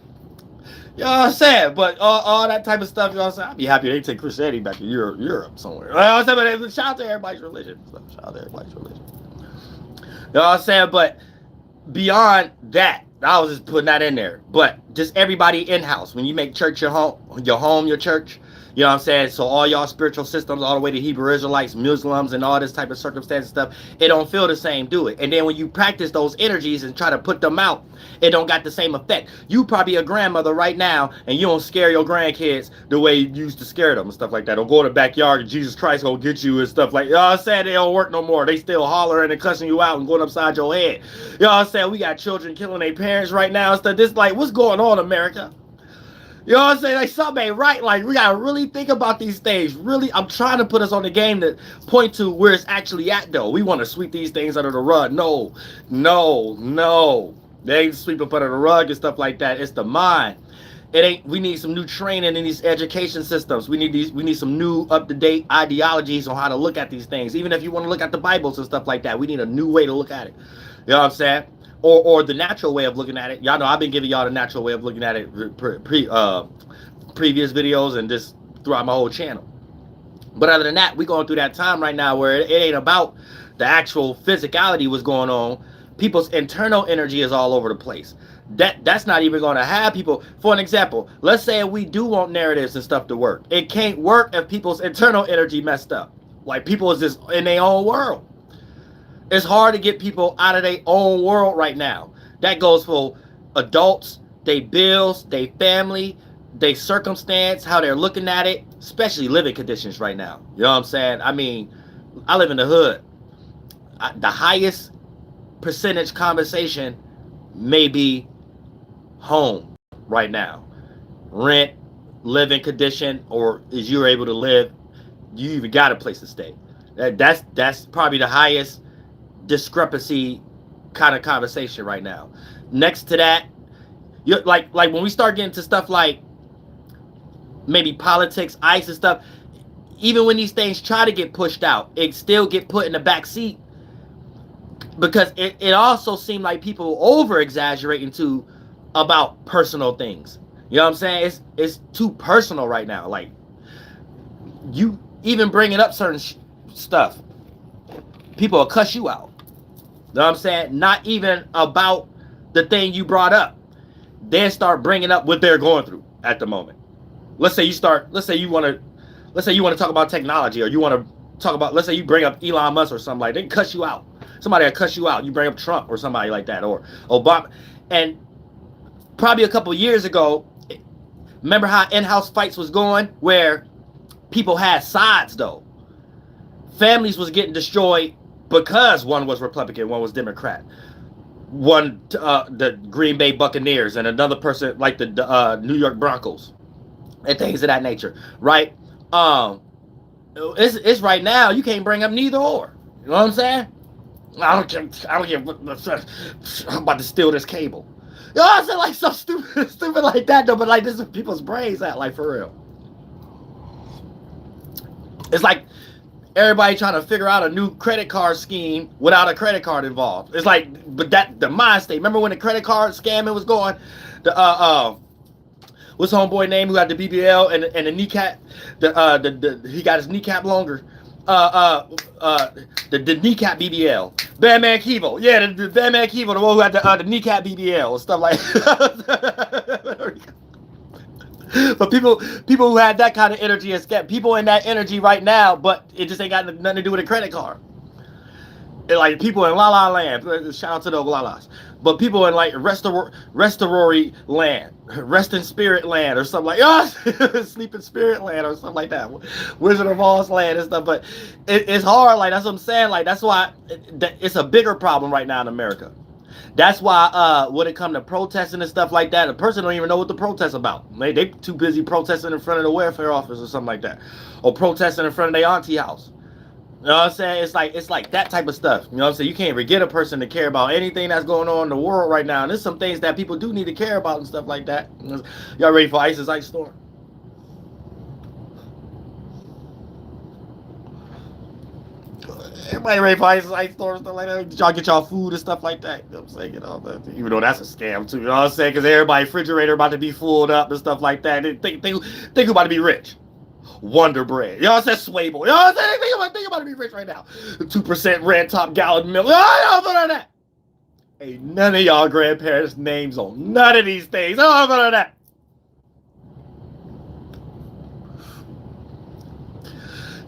You know what I'm saying? But all that type of stuff, you know what I'm saying? I'd be happy they take Christianity back to Europe somewhere. You know what I'm saying? But shout out to everybody's religion. Shout out to everybody's religion. You know what I'm saying? But beyond that, I was just putting that in there. But just everybody in-house. When you make church your home, your church, you know what I'm saying? So all y'all spiritual systems, all the way to Hebrew Israelites, Muslims, and all this type of circumstance stuff, it don't feel the same, do it? And then when you practice those energies and try to put them out, it don't got the same effect. You probably a grandmother right now, and you don't scare your grandkids the way you used to scare them and stuff like that. Don't go to the backyard and Jesus Christ gonna get you and stuff like that. You know what I'm saying? They don't work no more. They still hollering and cussing you out and going upside your head. You know what I'm saying? We got children killing their parents right now and stuff. This like, what's going on, America? You know what I'm saying? Like, something ain't right. Like, we gotta really think about these things. Really, I'm trying to put us on the game to point to where it's actually at, though. We want to sweep these things under the rug. No. They ain't sweeping under the rug and stuff like that. It's the mind. It ain't. We need some new training in these education systems. We need some new up-to-date ideologies on how to look at these things. Even if you want to look at the Bibles and stuff like that, we need a new way to look at it. You know what I'm saying? Or the natural way of looking at it. Y'all know I've been giving y'all the natural way of looking at it previous videos and just throughout my whole channel. But other than that, we going through that time right now where it ain't about the actual physicality what's going on. People's internal energy is all over the place. That's not even going to have people. For an example, let's say we do want narratives and stuff to work. It can't work if people's internal energy messed up. Like, people is just in their own world. It's hard to get people out of their own world right now. That goes for adults, they bills, they family, they circumstance, how they're looking at it, especially living conditions right now. You know what I'm saying? I mean, I live in the hood. The highest percentage conversation may be home right now. Rent, living condition, or is you able to live, you even got a place to stay. That's probably the highest discrepancy kind of conversation right now. Next to that, you like when we start getting to stuff like maybe politics, ICE and stuff, even when these things try to get pushed out, it still get put in the back seat because it also seemed like people over exaggerating too about personal things. You know what I'm saying? It's too personal right now. Like, you even bringing up certain stuff, people will cuss you out. You know what I'm saying? Not even about the thing you brought up. They start bringing up what they're going through at the moment. Let's say you want to talk about technology, or you want to talk about, let's say you bring up Elon Musk or something like that, they can cuss you out. Somebody will cuss you out. You bring up Trump or somebody like that, or Obama. And probably a couple years ago, remember how in-house fights was going, where people had sides though. Families was getting destroyed because one was Republican, one was Democrat. One, the Green Bay Buccaneers, and another person like the New York Broncos, and things of that nature, right? It's right now, you can't bring up neither or. You know what I'm saying? I don't care. I'm about to steal this cable. You know what I'm saying? Like, so stupid like that though. But like, this is people's brains at, like, for real. It's like everybody trying to figure out a new credit card scheme without a credit card involved. It's like, but that the mind state. Remember when the credit card scamming was going? What's homeboy name who had the BBL and the kneecap? He got his kneecap longer. The kneecap BBL. Batman Kevo. Yeah, the Batman Kevo, the one who had the kneecap BBL and stuff like that. But people who had that kind of energy and people in that energy right now, but it just ain't got nothing to do with a credit card. And like people in La La Land, shout out to the La Las, but people in like Restory Land, Rest in Spirit Land, or something like Sleep in Spirit Land, or something like that, Wizard of Oz Land and stuff. But it's hard. Like, that's what I'm saying. Like, that's why it's a bigger problem right now in America. That's why when it comes to protesting and stuff like that, a person don't even know what to protest about. They too busy protesting in front of the welfare office or something like that, or protesting in front of their auntie house. You know what I'm saying? It's like that type of stuff. You know what I'm saying? You can't even get a person to care about anything that's going on in the world right now. And there's some things that people do need to care about and stuff like that. Y'all ready for ICE's Ice Storm? Everybody ready for ice storm and stuff like that? Did y'all get y'all food and stuff like that? You know what I'm saying? You know, even though that's a scam too. You know what I'm saying? Because everybody's refrigerator about to be filled up and stuff like that. They think who about to be rich. Wonder Bread. You know what I'm saying? Swaybo. You know what I'm saying? Think about to be rich right now. 2% red top gallon milk. Oh, none of that. Ain't none of y'all grandparents' names on none of these things. Oh, none of that.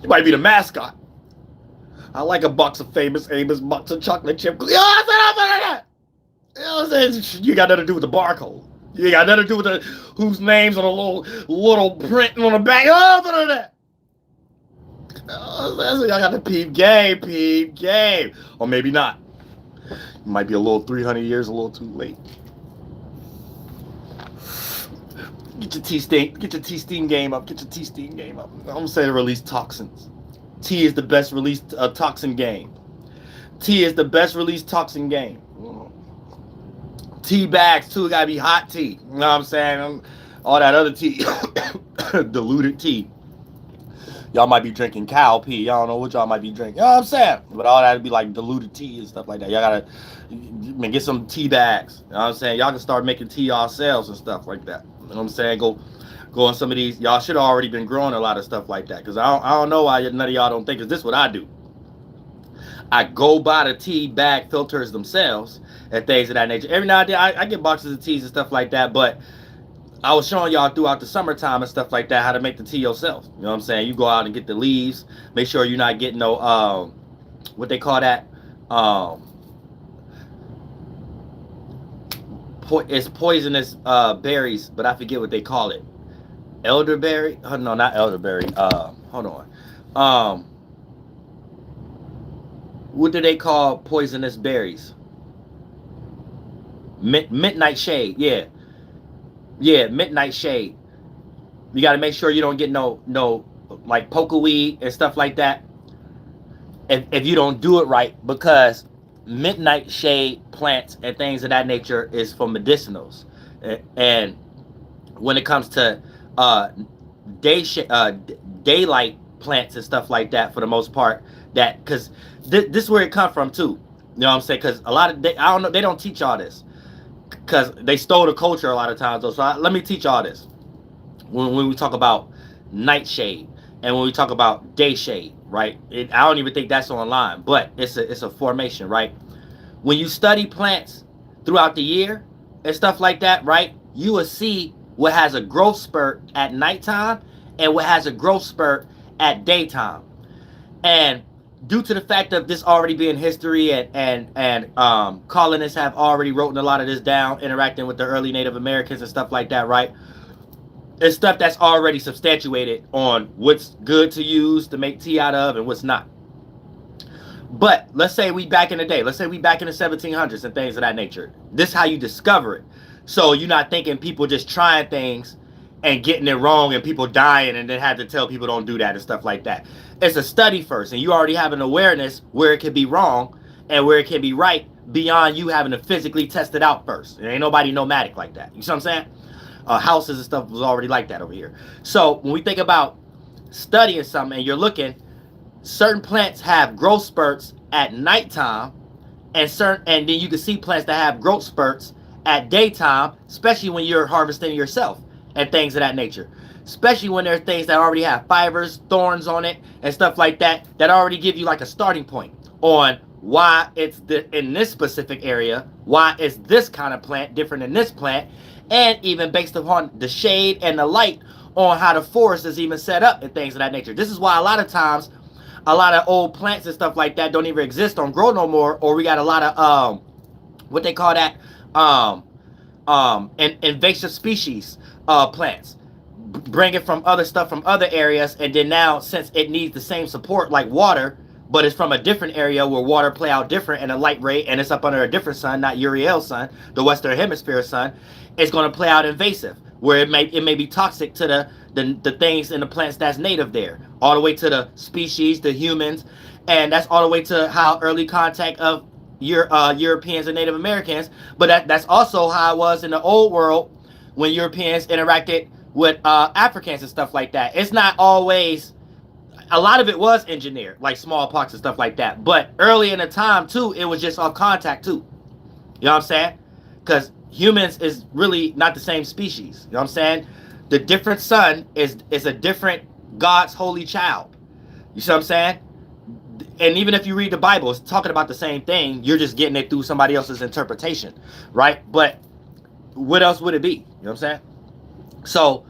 You might be the mascot. I like a box of Famous Amos box of chocolate chip. You know what I'm saying? You know what I'm saying? You got nothing to do with the barcode. You got nothing to do with the whose names on a little print on the back. Oh, none of that. Y'all got the peep game. Or maybe not. You might be a little 300 years a little too late. Get your tea-steam game up. I'm gonna say to release toxins. Tea is the best released toxin game. Tea is the best released toxin game. Tea bags too, gotta be hot tea. You know what I'm saying? All that other tea, diluted tea. Y'all might be drinking cow pee. Y'all don't know what y'all might be drinking. You know what I'm saying? But all that would be like diluted tea and stuff like that. Y'all gotta get some tea bags. You know what I'm saying? Y'all can start making tea yourselves and stuff like that. You know what I'm saying? Go on some of these. Y'all should have already been growing a lot of stuff like that. Because I don't know why none of y'all don't think. Because this is what I do. I go buy the tea bag filters themselves and things of that nature. Every now and then I get boxes of teas and stuff like that. But I was showing y'all throughout the summertime and stuff like that how to make the tea yourself. You know what I'm saying? You go out and get the leaves. Make sure you're not getting no, what they call that, um, it's poisonous berries, but I forget what they call it. Elderberry? Oh, no, not elderberry. Hold on. What do they call poisonous berries? Midnight shade. Yeah, midnight shade. You got to make sure you don't get no like poker weed and stuff like that. If you don't do it right, because midnight shade plants and things of that nature is for medicinals, and when it comes to daylight plants and stuff like that, for the most part, that because this is where it comes from too. You know what I'm saying? Because a lot of I don't know, they don't teach all this because they stole the culture a lot of times. Though, so let me teach all this when we talk about nightshade and when we talk about day shade, right? I don't even think that's online, but it's a formation, right? When you study plants throughout the year and stuff like that, right? You will see what has a growth spurt at nighttime and what has a growth spurt at daytime. And due to the fact of this already being history and colonists have already written a lot of this down, interacting with the early Native Americans and stuff like that, right? It's stuff that's already substantiated on what's good to use to make tea out of and what's not. But let's say we back in the day. Let's say we back in the 1700s and things of that nature. This is how you discover it. So you're not thinking people just trying things and getting it wrong and people dying and then have to tell people don't do that and stuff like that. It's a study first, and you already have an awareness where it can be wrong and where it can be right beyond you having to physically test it out first. There ain't nobody nomadic like that. You see what I'm saying? Houses and stuff was already like that over here. So when we think about studying something and you're looking, certain plants have growth spurts at nighttime, and then you can see plants that have growth spurts at daytime, especially when you're harvesting yourself and things of that nature. Especially when there are things that already have fibers, thorns on it, and stuff like that, that already give you like a starting point on why it's in this specific area, why is this kind of plant different than this plant, and even based upon the shade and the light on how the forest is even set up and things of that nature. This is why a lot of times, a lot of old plants and stuff like that don't even exist, don't grow no more, or we got a lot of, what they call that, invasive species plants. Bring it from other stuff from other areas, and then now, since it needs the same support like water, but it's from a different area where water play out different and a light ray, and it's up under a different sun, not Uriel's sun, the Western Hemisphere sun, it's going to play out invasive, where it may be toxic to the things in the plants that's native there, all the way to the species, the humans, and that's all the way to how early contact of Europeans and Native Americans. But that's also how it was in the old world when Europeans interacted with Africans and stuff like that. It's not always, a lot of it was engineered, like smallpox and stuff like that. But early in the time too, it was just off contact too. You know what I'm saying? Because humans is really not the same species. You know what I'm saying? The different sun is a different God's holy child. You see what I'm saying? And even if you read the Bible, it's talking about the same thing. You're just getting it through somebody else's interpretation, right? But what else would it be? You know what I'm saying? So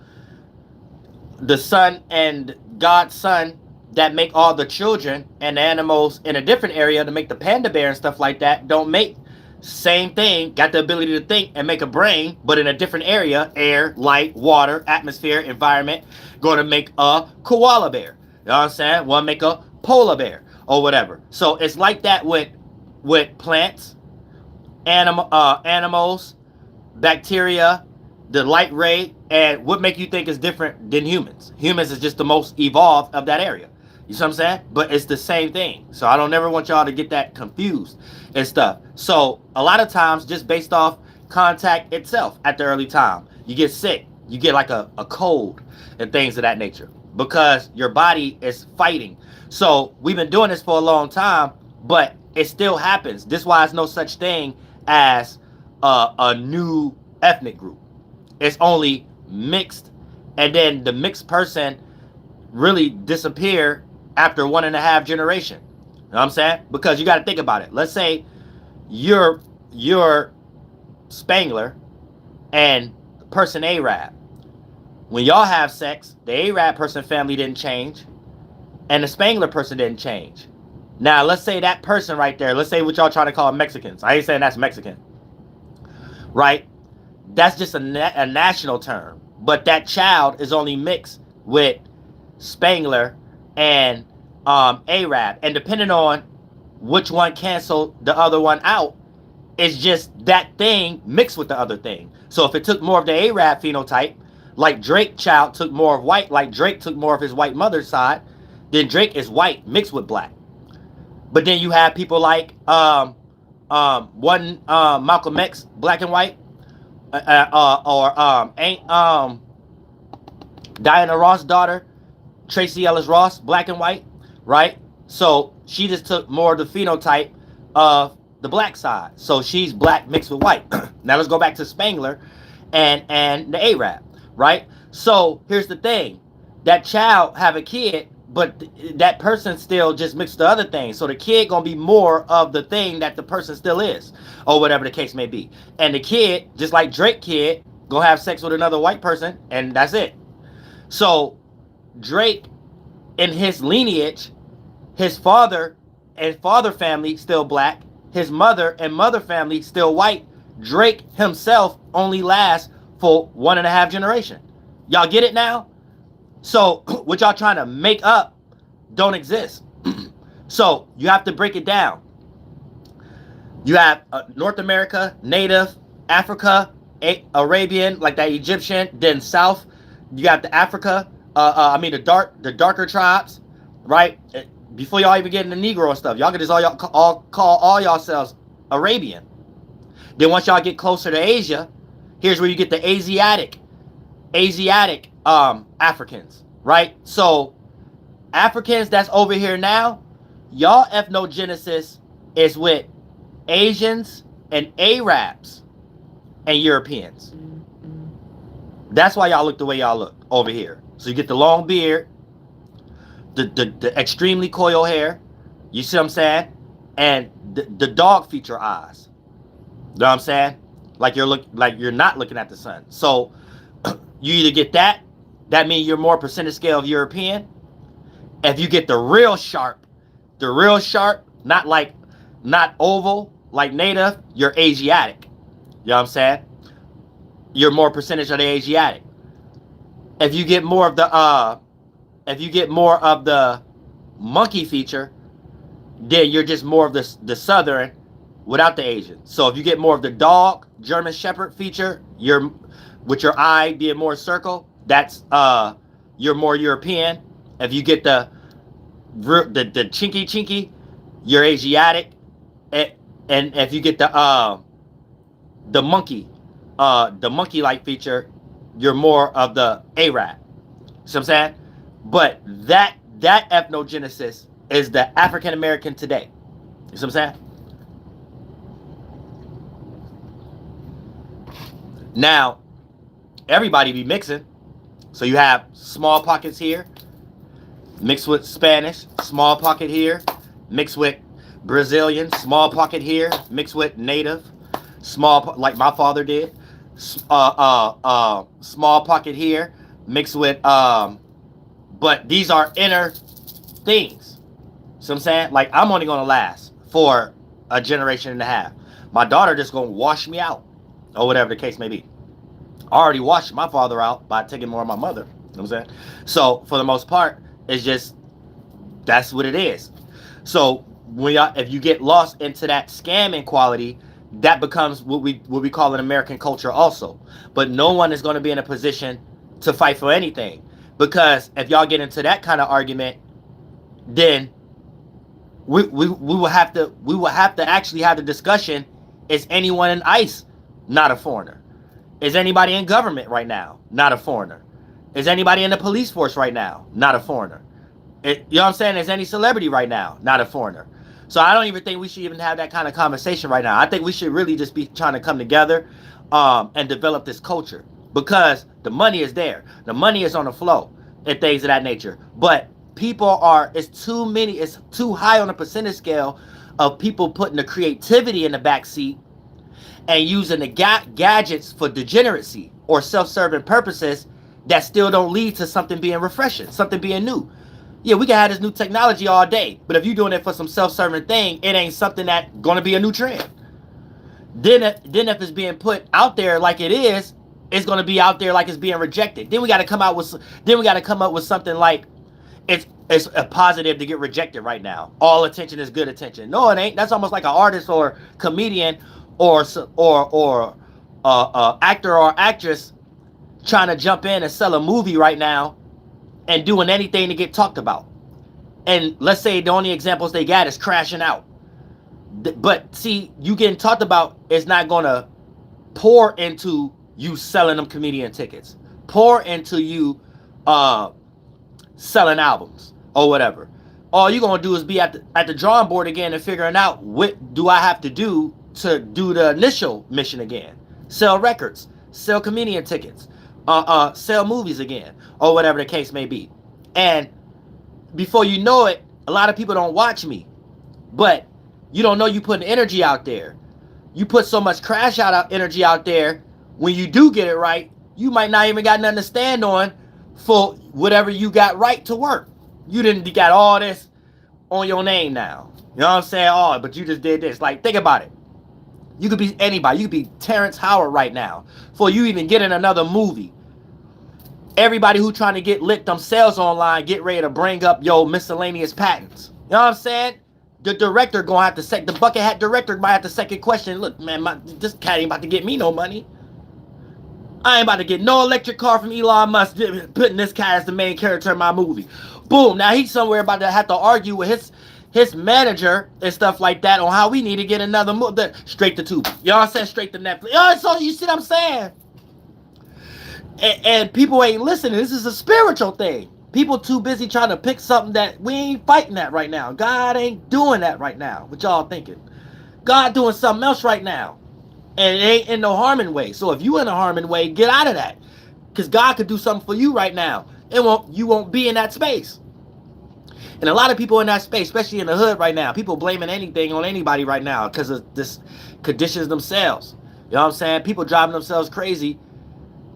the sun and God's son that make all the children and the animals in a different area to make the panda bear and stuff like that don't make same thing, got the ability to think and make a brain, but in a different area, air, light, water, atmosphere, environment, going to make a koala bear. You know what I'm saying? One make a polar bear or whatever. So it's like that with plants, animals, bacteria, the light ray, and what make you think is different than humans? Humans is just the most evolved of that area. You see what I'm saying? But it's the same thing. So I don't never want y'all to get that confused and stuff. So a lot of times, just based off contact itself at the early time, you get sick. You get like a cold and things of that nature because your body is fighting. So we've been doing this for a long time, but it still happens. This is why there's no such thing as a new ethnic group. It's only mixed, and then the mixed person really disappear after 1.5 generations. You know what I'm saying? Because you got to think about it. Let's say you're Spangler and person Arab. When y'all have sex, the Arab person family didn't change, and the Spangler person didn't change. Now, let's say that person right there, let's say what y'all trying to call Mexicans. I ain't saying that's Mexican, right? That's just a national term. But that child is only mixed with Spangler and Arab. And depending on which one canceled the other one out, it's just that thing mixed with the other thing. So if it took more of the Arab phenotype, like Drake child took more of white, like Drake took more of his white mother's side, then Drake is white mixed with black. But then you have people like Malcolm X, black and white, or Diana Ross' daughter, Tracy Ellis Ross, black and white, right? So she just took more of the phenotype of the black side. So she's black mixed with white. Now let's go back to Spangler and the Arab, right? So here's the thing. That child have a kid, but that person still just mixed the other thing. So the kid gonna be more of the thing that the person still is, or whatever the case may be. And the kid, just like Drake kid, gonna have sex with another white person, and that's it. So Drake, in his lineage, his father and father family still black, his mother and mother family still white. Drake himself only lasts for 1.5 generations. Y'all get it now? So what y'all trying to make up don't exist. So you have to break it down. You have North America, Native, Africa, Arabian, like that Egyptian, then South. You got the Africa, the darker tribes, right? Before y'all even get into Negro and stuff, y'all can just all call all yourselves Arabian. Then once y'all get closer to Asia, here's where you get the Asiatic Africans, right? So Africans that's over here now, y'all ethnogenesis is with Asians and Arabs and Europeans. That's why y'all look the way y'all look over here. So you get the long beard, the extremely coiled hair, you see what I'm saying? And the dog feature eyes. You know what I'm saying? Like you're not looking at the sun. So you either get that means you're more percentage scale of European. If you get the real sharp, not oval like Native, you're Asiatic. You know what I'm saying? You're more percentage of the Asiatic. If you get more of the monkey feature, then you're just more of the Southern without the Asian. So if you get more of the dog, German Shepherd feature, you're with your eye being more circle, that's you're more European. If you get the chinky, you're Asiatic. And if you get the monkey like feature, you're more of the Arab. See what I'm saying? But that ethnogenesis is the African American today. You see what I'm saying? Now, everybody be mixing. So you have small pockets here, mixed with Spanish, small pocket here, mixed with Brazilian, small pocket here, mixed with Native, like my father did. Small pocket here, mixed with but these are inner things. So I'm saying, like, I'm only gonna last for a generation and a half. My daughter just gonna wash me out, or whatever the case may be. I already washed my father out by taking more of my mother. You know what I'm saying? So for the most part, it's just that's what it is. So if you get lost into that scamming quality, that becomes what we call an American culture also. But no one is going to be in a position to fight for anything, because if y'all get into that kind of argument, then we will have to actually have the discussion: is anyone in ICE not a foreigner? Is anybody in government right now not a foreigner? Is anybody in the police force right now not a foreigner? You know what I'm saying? Is any celebrity right now not a foreigner? So I don't even think we should even have that kind of conversation right now. I think we should really just be trying to come together and develop this culture, because the money is there. The money is on the flow and things of that nature. But people it's too high on the percentage scale of people putting the creativity in the back seat and using the gadgets for degeneracy or self-serving purposes that still don't lead to something being refreshing, something being new. Yeah, we can have this new technology all day, but if you're doing it for some self-serving thing, it ain't something that's gonna be a new trend. Then if it's being put out there like it is, it's gonna be out there like it's being rejected. Then we got to come out with something like it's a positive to get rejected right now. All attention is good attention. No, it ain't. That's almost like an artist or comedian or actor or actress trying to jump in and sell a movie right now and doing anything to get talked about. And let's say the only examples they got is crashing out. But see, you getting talked about is not going to pour into you selling them comedian tickets, pour into you selling albums or whatever. All you're going to do is be at the drawing board again and figuring out what do I have to do the initial mission again. Sell records, sell comedian tickets, sell movies again, or whatever the case may be. And before you know it, a lot of people don't watch me, but you don't know you putting energy out there. You put so much crash out energy out there. When you do get it right, you might not even got nothing to stand on for whatever you got right to work. You didn't got all this on your name now. You know what I'm saying? Oh, but you just did this. Like, think about it. You could be anybody. You could be Terrence Howard right now. Before you even get in another movie, everybody who trying to get licked themselves online, get ready to bring up your miscellaneous patents. You know what I'm saying? The director gonna have to the bucket hat director might have to second question. Look, man, this cat ain't about to get me no money. I ain't about to get no electric car from Elon Musk putting this cat as the main character in my movie. Boom. Now he's somewhere about to have to argue with his manager and stuff like that on how we need to get another movie. Straight to Tubi. You know what I'm saying? Straight to Netflix. So you see what I'm saying? And people ain't listening. This is a spiritual thing. People too busy trying to pick something that we ain't fighting that right now. God ain't doing that right now. What y'all thinking? God doing something else right now. And it ain't in no harming way. So if you in a harming way, get out of that. Because God could do something for you right now. You won't be in that space. And a lot of people in that space, especially in the hood right now, people blaming anything on anybody right now because of this conditions themselves. You know what I'm saying? People driving themselves crazy,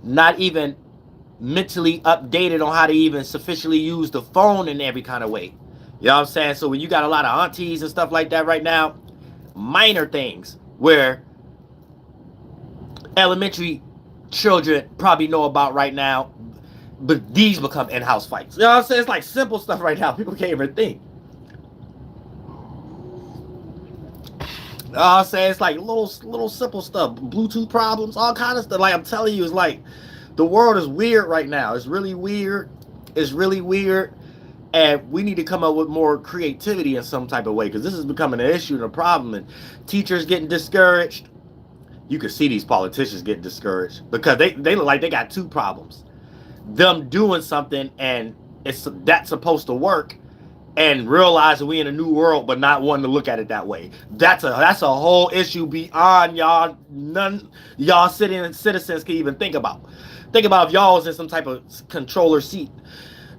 not even mentally updated on how to even sufficiently use the phone in every kind of way. You know what I'm saying? So when you got a lot of aunties and stuff like that right now, minor things where elementary children probably know about right now, but these become in-house fights. You know what I'm saying? It's like simple stuff right now. People can't even think. You know what I'm saying? It's like little simple stuff. Bluetooth problems, all kind of stuff. Like I'm telling you, it's like the world is weird right now. It's really weird. It's really weird. And we need to come up with more creativity in some type of way, because this is becoming an issue and a problem. And teachers getting discouraged. You can see these politicians getting discouraged because they look like they got two problems. Them doing something and that's supposed to work, and realizing we in a new world but not wanting to look at it that way. That's a whole issue beyond y'all. None y'all citizens can even think about. Think about if y'all was in some type of controller seat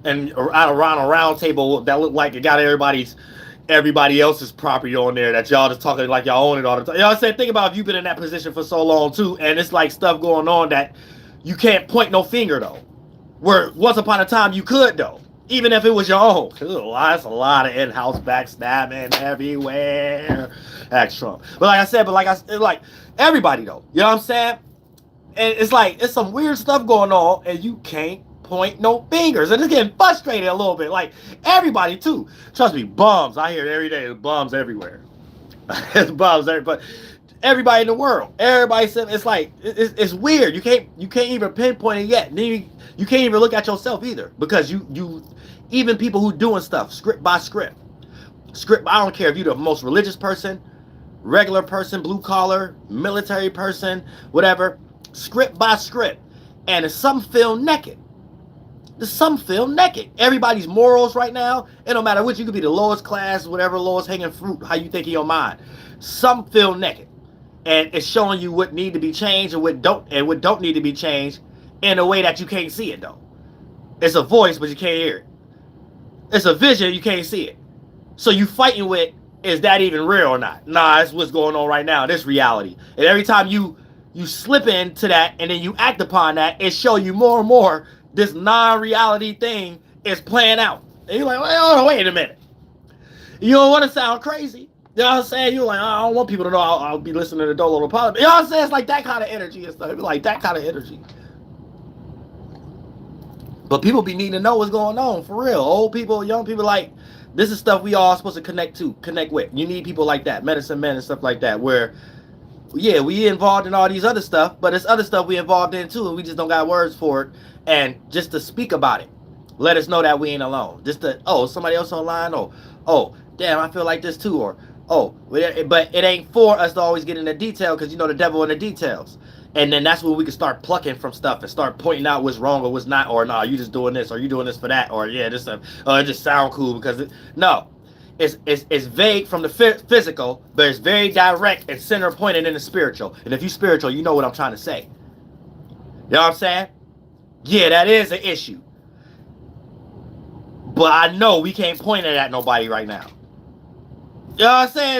and around a round table that looked like it got everybody else's property on there that y'all just talking like y'all own it all the time. You know what I'm saying? Think about if you've been in that position for so long too, and it's like stuff going on that you can't point no finger though. Where once upon a time you could though, even if it was your own. That's a lot of in-house backstabbing everywhere. That's Trump. But like I said, like everybody though. You know what I'm saying? And it's like it's some weird stuff going on, and you can't point no fingers, and it's getting frustrated a little bit. Like everybody too. Trust me, bums. I hear it every day. There's bums everywhere. It's bums everywhere. But everybody in the world, everybody said it's like it's weird. You can't even pinpoint it yet. You can't even look at yourself either, because you even people who doing stuff script by script. I don't care if you're the most religious person, regular person, blue collar, military person, whatever. Script by script, and if some feel naked. Everybody's morals right now, it don't matter which, you could be the lowest class, whatever, lowest hanging fruit, how you think in your mind. Some feel naked. And it's showing you what need to be changed and what don't need to be changed in a way that you can't see it though. It's a voice, but you can't hear it. It's a vision, you can't see it. So you fighting with, is that even real or not? Nah, that's what's going on right now. This reality. And every time you slip into that and then you act upon that, it show you more and more this non-reality thing is playing out. And you're like, well, wait a minute. You don't want to sound crazy. You know what I'm saying? You're like, I don't want people to know I'll be listening to DoelowDaPilotman. You know what I'm saying? It's like that kind of energy and stuff. It's like that kind of energy. But people be needing to know what's going on, for real. Old people, young people, like, this is stuff we all supposed to connect with. You need people like that, medicine men and stuff like that, where, yeah, we involved in all these other stuff, but it's other stuff we involved in too, and we just don't got words for it. And just to speak about it, let us know that we ain't alone. Just to, oh, somebody else online, oh, damn, I feel like this too, or, oh, but it ain't for us to always get into detail, because you know the devil in the details. And then that's when we can start plucking from stuff and start pointing out what's wrong or what's not, or nah, you just doing this, or you doing this for that, or yeah, this stuff, it just sound cool because no, it's vague from the physical, but it's very direct and center pointed in the spiritual. And if you spiritual, you know what I'm trying to say. You know what I'm saying? Yeah, that is an issue, but I know we can't point it at nobody right now. You know what I'm saying?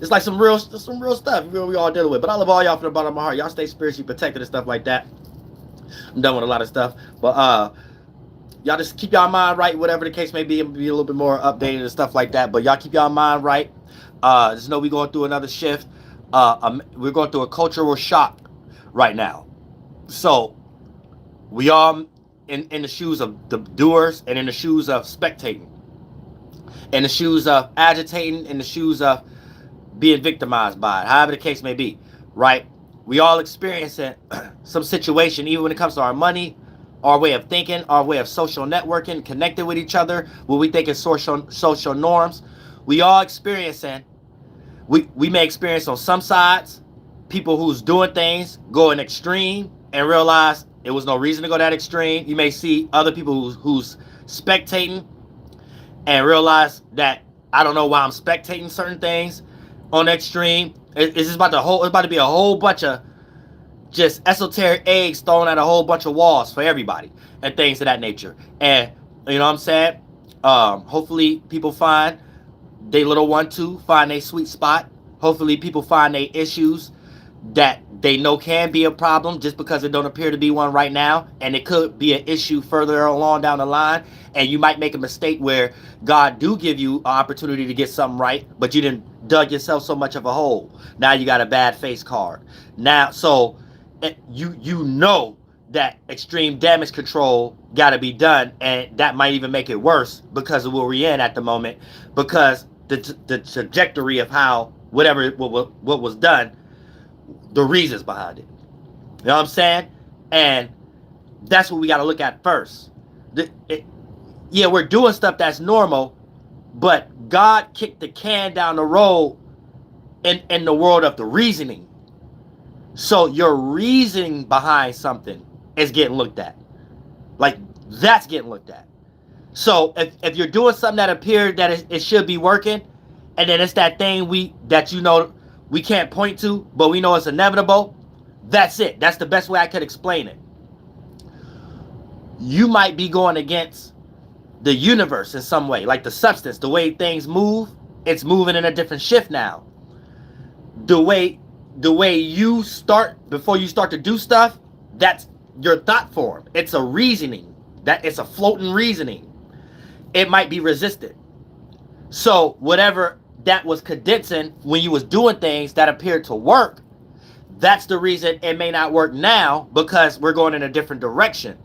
It's like some real stuff we all dealing with. But I love all y'all from the bottom of my heart. Y'all stay spiritually protected and stuff like that. I'm done with a lot of stuff. But y'all just keep y'all mind right, whatever the case may be, and be a little bit more updated and stuff like that. But y'all keep y'all mind right. Just know we're going through another shift. We're going through a cultural shock right now. So we are in the shoes of the doers and in the shoes of spectating. In the shoes of agitating, in the shoes of being victimized by it, however the case may be, right? We all experiencing some situation, even when it comes to our money, our way of thinking, our way of social networking, connecting with each other, what we think is social norms. We all experiencing, we may experience on some sides, people who's doing things go an extreme and realize it was no reason to go that extreme. You may see other people who's spectating and realize that I don't know why I'm spectating certain things on the extreme. It's just about to be a whole bunch of just esoteric eggs thrown at a whole bunch of walls for everybody and things of that nature. And you know what I'm saying? Hopefully people find they little one too, find a sweet spot. Hopefully people find their issues that they know can be a problem just because it don't appear to be one right now, and it could be an issue further along down the line, and you might make a mistake where God do give you an opportunity to get something right, but you didn't dug yourself so much of a hole. Now you got a bad face card. Now, so you know that extreme damage control got to be done, and that might even make it worse because of where we're in at the moment, because the trajectory of how what was done, the reasons behind it. You know what I'm saying? And that's what we got to look at first. Yeah, we're doing stuff that's normal, but God kicked the can down the road in the world of the reasoning. So your reasoning behind something is getting looked at. Like, that's getting looked at. So if you're doing something that appeared that it should be working, and then it's that thing that you know we can't point to, but we know it's inevitable, that's it. That's the best way I could explain it. You might be going against the universe in some way, like the substance, the way things move, it's moving in a different shift now. The way you start, before you start to do stuff, that's your thought form. It's a reasoning. It's a floating reasoning. It might be resisted. So whatever that was condensing when you was doing things that appeared to work, that's the reason it may not work now, because we're going in a different direction.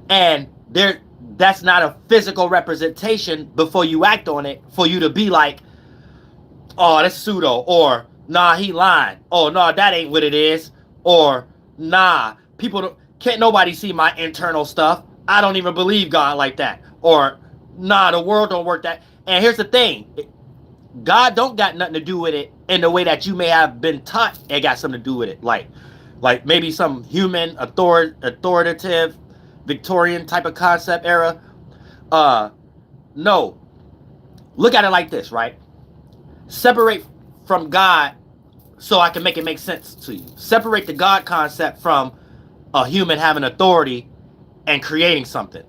And that's not a physical representation before you act on it for you to be like, oh, that's pseudo, or nah, he lying, oh no, that ain't what it is, or nah, can't nobody see my internal stuff, I don't even believe God like that, or nah, the world don't work that. And here's the thing, God don't got nothing to do with it in the way that you may have been taught it got something to do with it, like maybe some human authoritative Victorian type of concept era. No, look at it like this, right? Separate from God so I can make it make sense to you. Separate the God concept from a human having authority and creating something.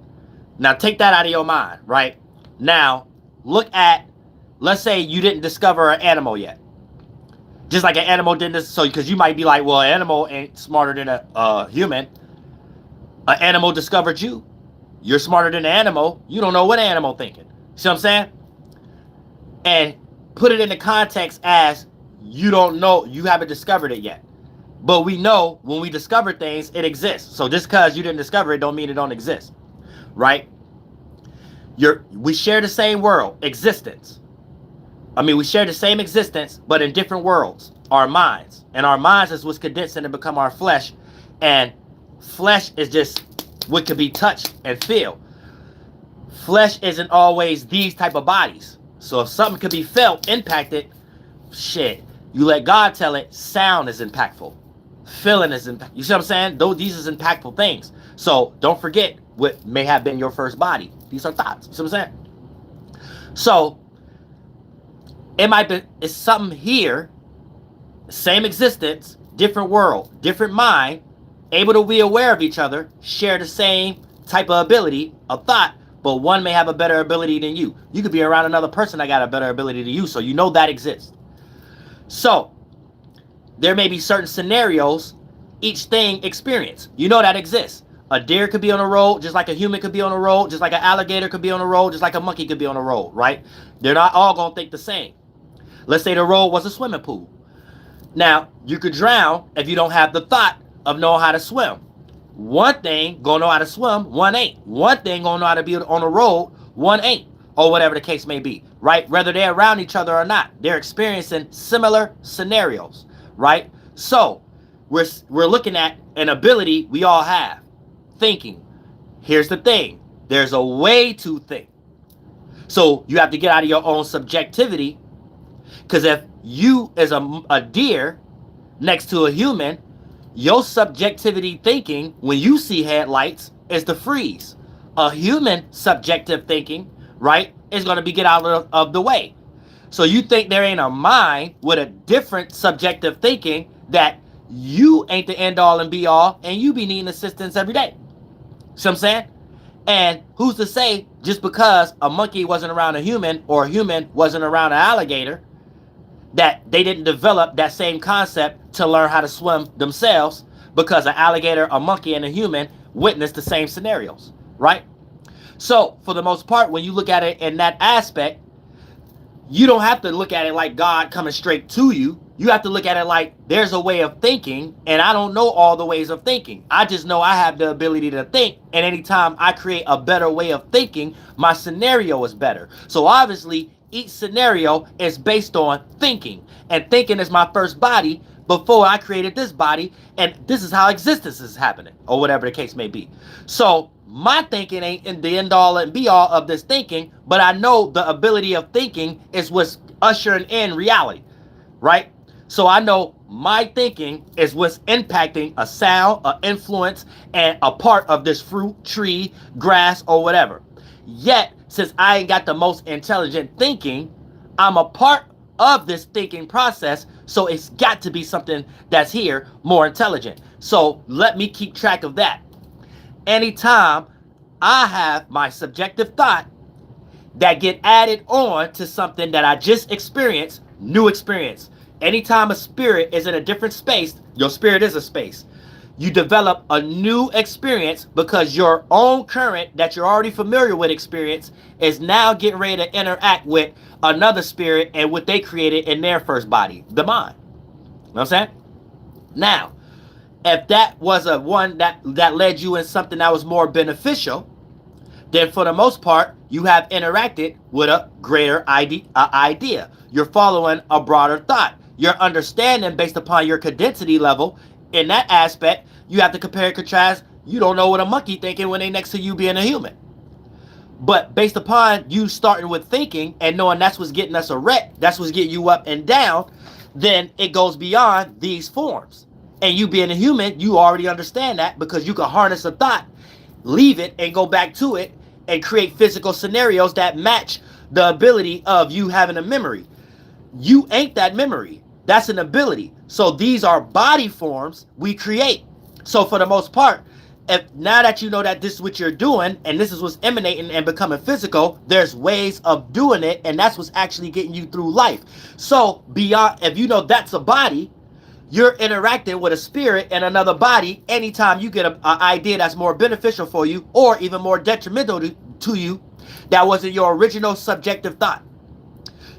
Now take that out of your mind, right? Now look at, let's say you didn't discover an animal yet. Just like an animal didn't, so because you might be like, well, an animal ain't smarter than a human. An animal discovered you. You're smarter than the animal. You don't know what animal thinking. See what I'm saying? And put it in the context as you don't know, you haven't discovered it yet. But we know when we discover things, it exists. So just because you didn't discover it don't mean it don't exist, right? We share the same world, existence. I mean, we share the same existence, but in different worlds, our minds. And our minds is what's condensing and become our flesh. And flesh is just what can be touched and feel. Flesh isn't always these type of bodies. So if something could be felt, impacted, shit, you let God tell it, sound is impactful. Feeling is impactful. You see what I'm saying? These is impactful things. So don't forget what may have been your first body. These are thoughts. You see what I'm saying? So it might be, it's something here, same existence, different world, different mind, able to be aware of each other, share the same type of ability of thought, but one may have a better ability than you. You could be around another person that got a better ability than you, so you know that exists. So there may be certain scenarios each thing experience. You know that exists. A deer could be on a road just like a human could be on a road, just like an alligator could be on a road, just like a monkey could be on a road, right? They're not all going to think the same. Let's say the road was a swimming pool. Now, you could drown if you don't have the thought of knowing how to swim. One thing gonna know how to swim, one ain't. One thing gonna know how to be on the road, one ain't. Or whatever the case may be, right? Whether they're around each other or not, they're experiencing similar scenarios, right? So we're looking at an ability we all have, thinking. Here's the thing, there's a way to think. So you have to get out of your own subjectivity, because if you as a deer next to a human, your subjectivity thinking when you see headlights is to freeze. A human subjective thinking, right, is going to be get out of the way. So you think there ain't a mind with a different subjective thinking that you ain't the end all and be all, and you be needing assistance every day. See what I'm saying? And who's to say just because a monkey wasn't around a human or a human wasn't around an alligator that they didn't develop that same concept to learn how to swim themselves, because an alligator, a monkey, and a human witnessed the same scenarios, right? So for the most part, when you look at it in that aspect, you don't have to look at it like God coming straight to you. You have to look at it like there's a way of thinking, and I don't know all the ways of thinking. I just know I have the ability to think, and anytime I create a better way of thinking, my scenario is better. So obviously, each scenario is based on thinking, and thinking is my first body before I created this body, and this is how existence is happening, or whatever the case may be. So my thinking ain't in the end all and be all of this thinking, but I know the ability of thinking is what's ushering in reality, right? So I know my thinking is what's impacting a sound, an influence, and a part of this fruit, tree, grass, or whatever. Yet, since I ain't got the most intelligent thinking, I'm a part of this thinking process, so it's got to be something that's here more intelligent. So let me keep track of that. Anytime I have my subjective thought that get added on to something that I just experienced, new experience. Anytime a spirit is in a different space, your spirit is a space. You develop a new experience because your own current that you're already familiar with experience is now getting ready to interact with another spirit and what they created in their first body, the mind. You know what I'm saying? Now, if that was a one that led you in something that was more beneficial, then for the most part, you have interacted with a greater idea. You're following a broader thought. Your understanding based upon your condensity level, in that aspect, you have to compare and contrast. You don't know what a monkey thinking when they next to you being a human. But based upon you starting with thinking and knowing that's what's getting us erect, that's what's getting you up and down, then it goes beyond these forms. And you being a human, you already understand that because you can harness a thought, leave it, and go back to it and create physical scenarios that match the ability of you having a memory. You ain't that memory. That's an ability. So these are body forms we create. So for the most part, if now that you know that this is what you're doing and this is what's emanating and becoming physical, there's ways of doing it, and that's what's actually getting you through life. So beyond, if you know that's a body, you're interacting with a spirit in another body anytime you get an idea that's more beneficial for you or even more detrimental to you that wasn't your original subjective thought.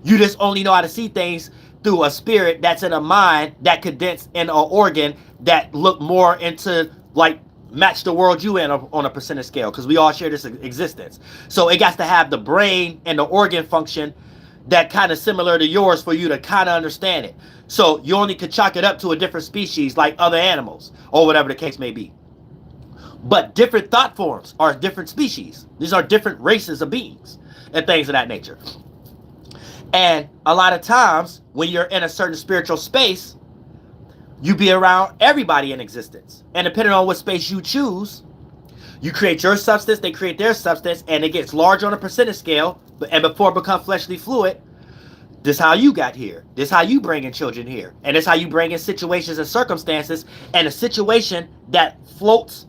You just only know how to see things through a spirit that's in a mind that condensed in an organ that look more into like match the world you in on a percentage scale, because we all share this existence. So it got to have the brain and the organ function that kind of similar to yours for you to kind of understand it. So you only could chalk it up to a different species like other animals or whatever the case may be. But different thought forms are different species. These are different races of beings and things of that nature. And a lot of times when you're in a certain spiritual space, you be around everybody in existence. And depending on what space you choose, you create your substance, they create their substance, and it gets larger on a percentage scale. And before it becomes fleshly fluid, this is how you got here. This is how you bring in children here. And this is how you bring in situations and circumstances. And a situation that floats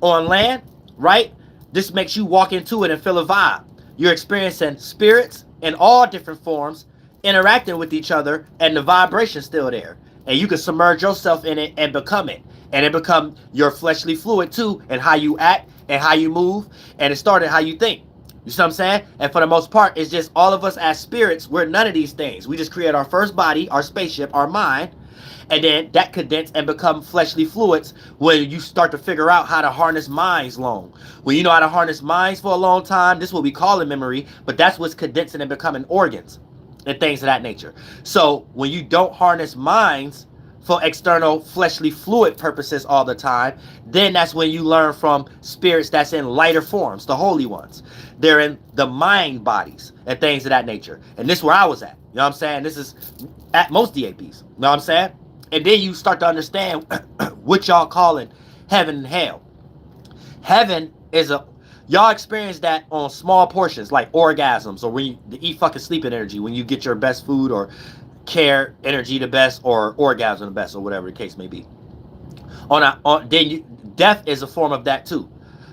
on land, right? This makes you walk into it and feel a vibe. You're experiencing spirits in all different forms interacting with each other, and the vibration's still there. And you can submerge yourself in it and become it. And it become your fleshly fluid too, and how you act and how you move. And it started how you think. You see what I'm saying? And for the most part, it's just all of us as spirits, we're none of these things. We just create our first body, our spaceship, our mind, and then that condense and become fleshly fluids when you start to figure out how to harness minds long. When you know how to harness minds for a long time, this is what we call a memory, but that's what's condensing and becoming organs and things of that nature. So when you don't harness minds for external fleshly fluid purposes all the time, then that's when you learn from spirits that's in lighter forms, the holy ones. They're in the mind bodies and things of that nature. And this is where I was at. You know what I'm saying? This is at most DAPs. You know what I'm saying? And then you start to understand what y'all calling heaven and hell. Heaven is y'all experience that on small portions, like orgasms, or when you eat fucking sleeping energy, when you get your best food, or care energy the best, or orgasm the best, or whatever the case may be. Death is a form of that too.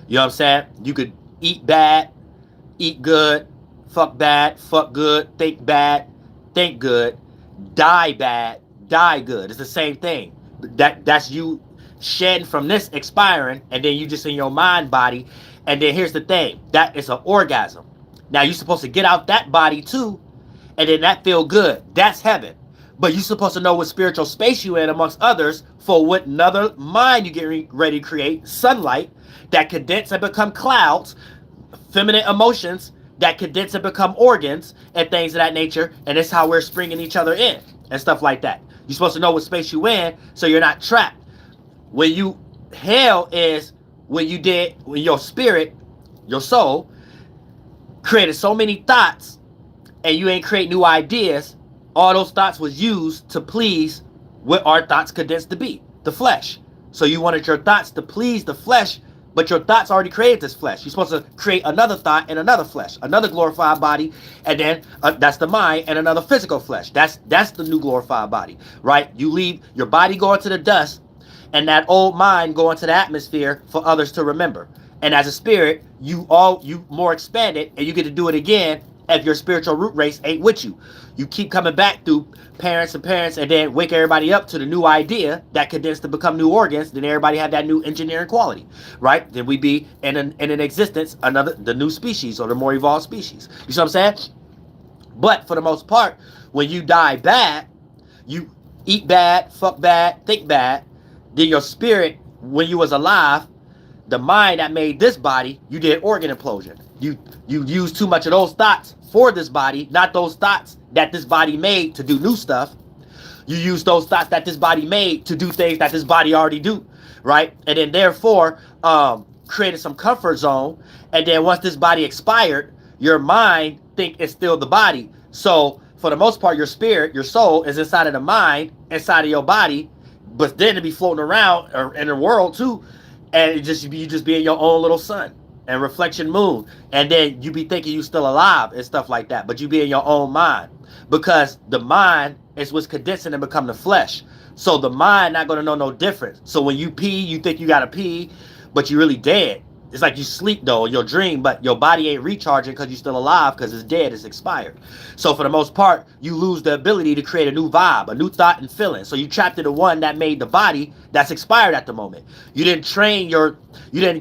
You know what I'm saying? You could eat bad, eat good, fuck bad, fuck good, think bad, think good, die bad, die good. It's the same thing. That's you shedding from this, expiring, and then you just in your mind body. And then here's the thing, that is an orgasm. Now you're supposed to get out that body too, and then that feel good. That's heaven. But you're supposed to know what spiritual space you in amongst others for what another mind you get ready to create, sunlight, that condense and become clouds, feminine emotions that condense and become organs and things of that nature. And that's how we're springing each other in and stuff like that. You're supposed to know what space you in so you're not trapped. Hell is when your spirit, your soul, created so many thoughts and you ain't create new ideas. All those thoughts was used to please what our thoughts condensed to be, the flesh. So you wanted your thoughts to please the flesh, but your thoughts already created this flesh. You're supposed to create another thought and another flesh, another glorified body, and then that's the mind, and another physical flesh. That's the new glorified body, right? You leave your body going to the dust, and that old mind go into the atmosphere for others to remember. And as a spirit, you more expanded, and you get to do it again if your spiritual root race ain't with you. You keep coming back through parents, and then wake everybody up to the new idea that condensed to become new organs. Then everybody have that new engineering quality, right? Then we be in an existence, the new species or the more evolved species. You see what I'm saying? But for the most part, when you die bad, you eat bad, fuck bad, think bad. Then your spirit, when you was alive, the mind that made this body, you did organ implosion. You used too much of those thoughts for this body, not those thoughts that this body made to do new stuff. You use those thoughts that this body made to do things that this body already do, right? And then therefore created some comfort zone. And then once this body expired, your mind think it's still the body. So for the most part, your spirit, your soul is inside of the mind, inside of your body, but then to be floating around or in the world too, and you just be in your own little sun and reflection moon, and then you be thinking you still alive and stuff like that, but you be in your own mind, because the mind is what's condensing and become the flesh. So the mind not going to know no difference. So when you pee, you think you got to pee, but you really dead. It's like you sleep though, your dream, but your body ain't recharging because you're still alive because it's dead, it's expired. So for the most part, you lose the ability to create a new vibe, a new thought and feeling. So you trapped in the one that made the body that's expired at the moment. You didn't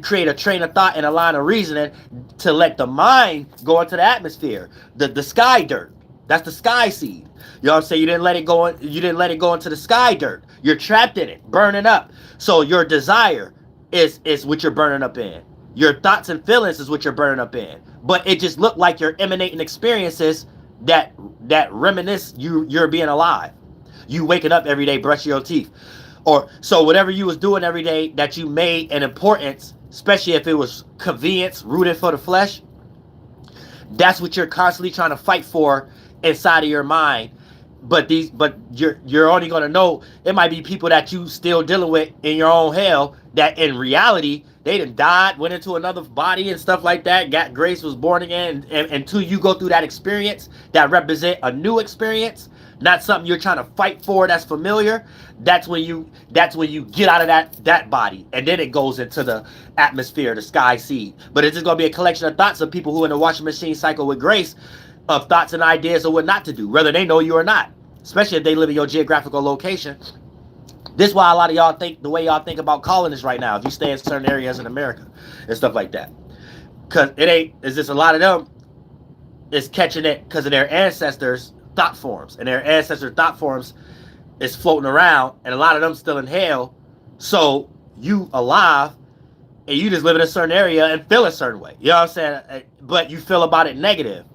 create a train of thought and a line of reasoning to let the mind go into the atmosphere, the sky dirt. That's the sky seed. You know what I'm saying? You didn't let it go into the sky dirt. You're trapped in it, burning up. So your desire is what you're burning up in. Your thoughts and feelings is what you're burning up in. But it just looked like you're emanating experiences that reminisce you're being alive. You waking up every day, brushing your teeth. Or so whatever you was doing every day that you made an importance, especially if it was convenience, rooted for the flesh, that's what you're constantly trying to fight for inside of your mind. But you're only gonna know it might be people that you still dealing with in your own hell that in reality they done died, went into another body and stuff like that, got grace, was born again, and until you go through that experience that represent a new experience, not something you're trying to fight for that's familiar, that's when you get out of that body, and then it goes into the atmosphere, the sky seed. But it's just gonna be a collection of thoughts of people who in the washing machine cycle with grace, of thoughts and ideas of what not to do, whether they know you or not, especially if they live in your geographical location. This is why a lot of y'all think the way y'all think about colonists right now, if you stay in certain areas in America and stuff like that. Because it's just a lot of them is catching it because of their ancestors' thought forms. And their ancestors' thought forms is floating around, and a lot of them still in hell. So you alive, and you just live in a certain area and feel a certain way. You know what I'm saying? But you feel about it negative.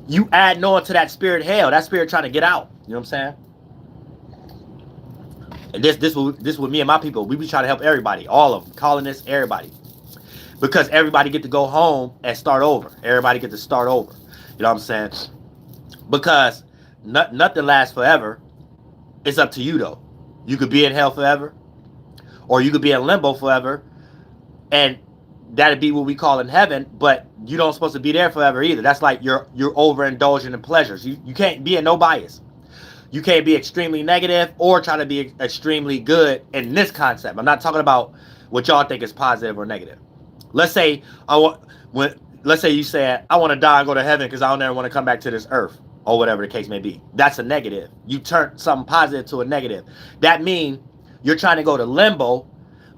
You add on to that spirit hell. That spirit trying to get out. You know what I'm saying? And this with me and my people, we be trying to help everybody, all of them, colonists, everybody, because everybody get to go home and start over. Everybody get to start over. You know what I'm saying? Because nothing lasts forever. It's up to you though. You could be in hell forever, or you could be in limbo forever, and that'd be what we call in heaven. But you don't supposed to be there forever either. That's like you're overindulging in pleasures. You can't be in no bias. You can't be extremely negative or try to be extremely good in this concept. I'm not talking about what y'all think is positive or negative. Let's say you said, I want to die and go to heaven because I don't ever want to come back to this earth, or whatever the case may be. That's a negative. You turn something positive to a negative. That means you're trying to go to limbo,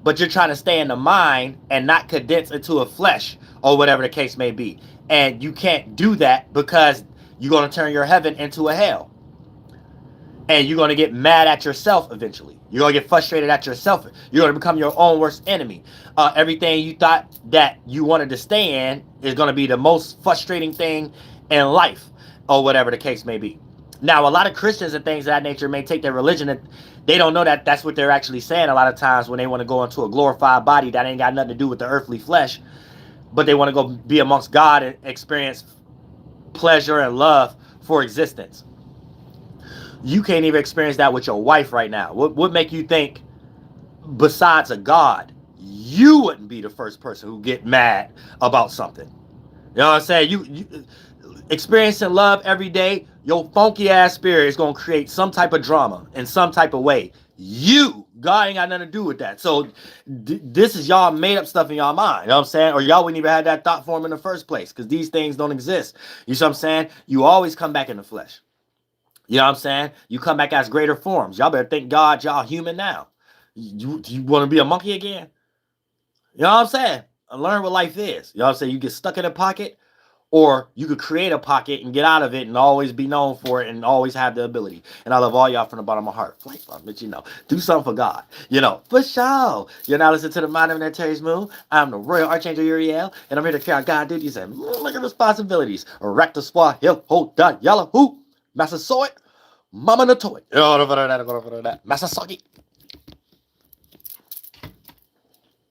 but you're trying to stay in the mind and not condense into a flesh, or whatever the case may be. And you can't do that because you're going to turn your heaven into a hell. And you're going to get mad at yourself eventually. You're going to get frustrated at yourself. You're going to become your own worst enemy. Everything you thought that you wanted to stay in is going to be the most frustrating thing in life, or whatever the case may be. Now, a lot of Christians and things of that nature may take their religion and they don't know that that's what they're actually saying a lot of times when they want to go into a glorified body that ain't got nothing to do with the earthly flesh, but they want to go be amongst God and experience pleasure and love for existence. You can't even experience that with your wife right now. What make you think, besides a God, you wouldn't be the first person who get mad about something? You know what I'm saying? You experiencing love every day, your funky ass spirit is going to create some type of drama in some type of way. God ain't got nothing to do with that. So this is y'all made up stuff in y'all mind. You know what I'm saying? Or y'all wouldn't even have that thought form in the first place, because these things don't exist. You see what I'm saying? You always come back in the flesh. You know what I'm saying? You come back as greater forms. Y'all better thank God y'all human now. You want to be a monkey again? You know what I'm saying? Learn what life is. You know what I'm saying? You get stuck in a pocket, or you could create a pocket and get out of it and always be known for it and always have the ability. And I love all y'all from the bottom of my heart. But do something for God. For sure. You're now listening to the Mind of an Terry's Moon. I'm the Royal Archangel Uriel, and I'm here to carry out God duties and look at responsibilities. Erect the swah, hill, hold, dot, yellow, hoop, Massasoit, Mama Natoy. Massasoit.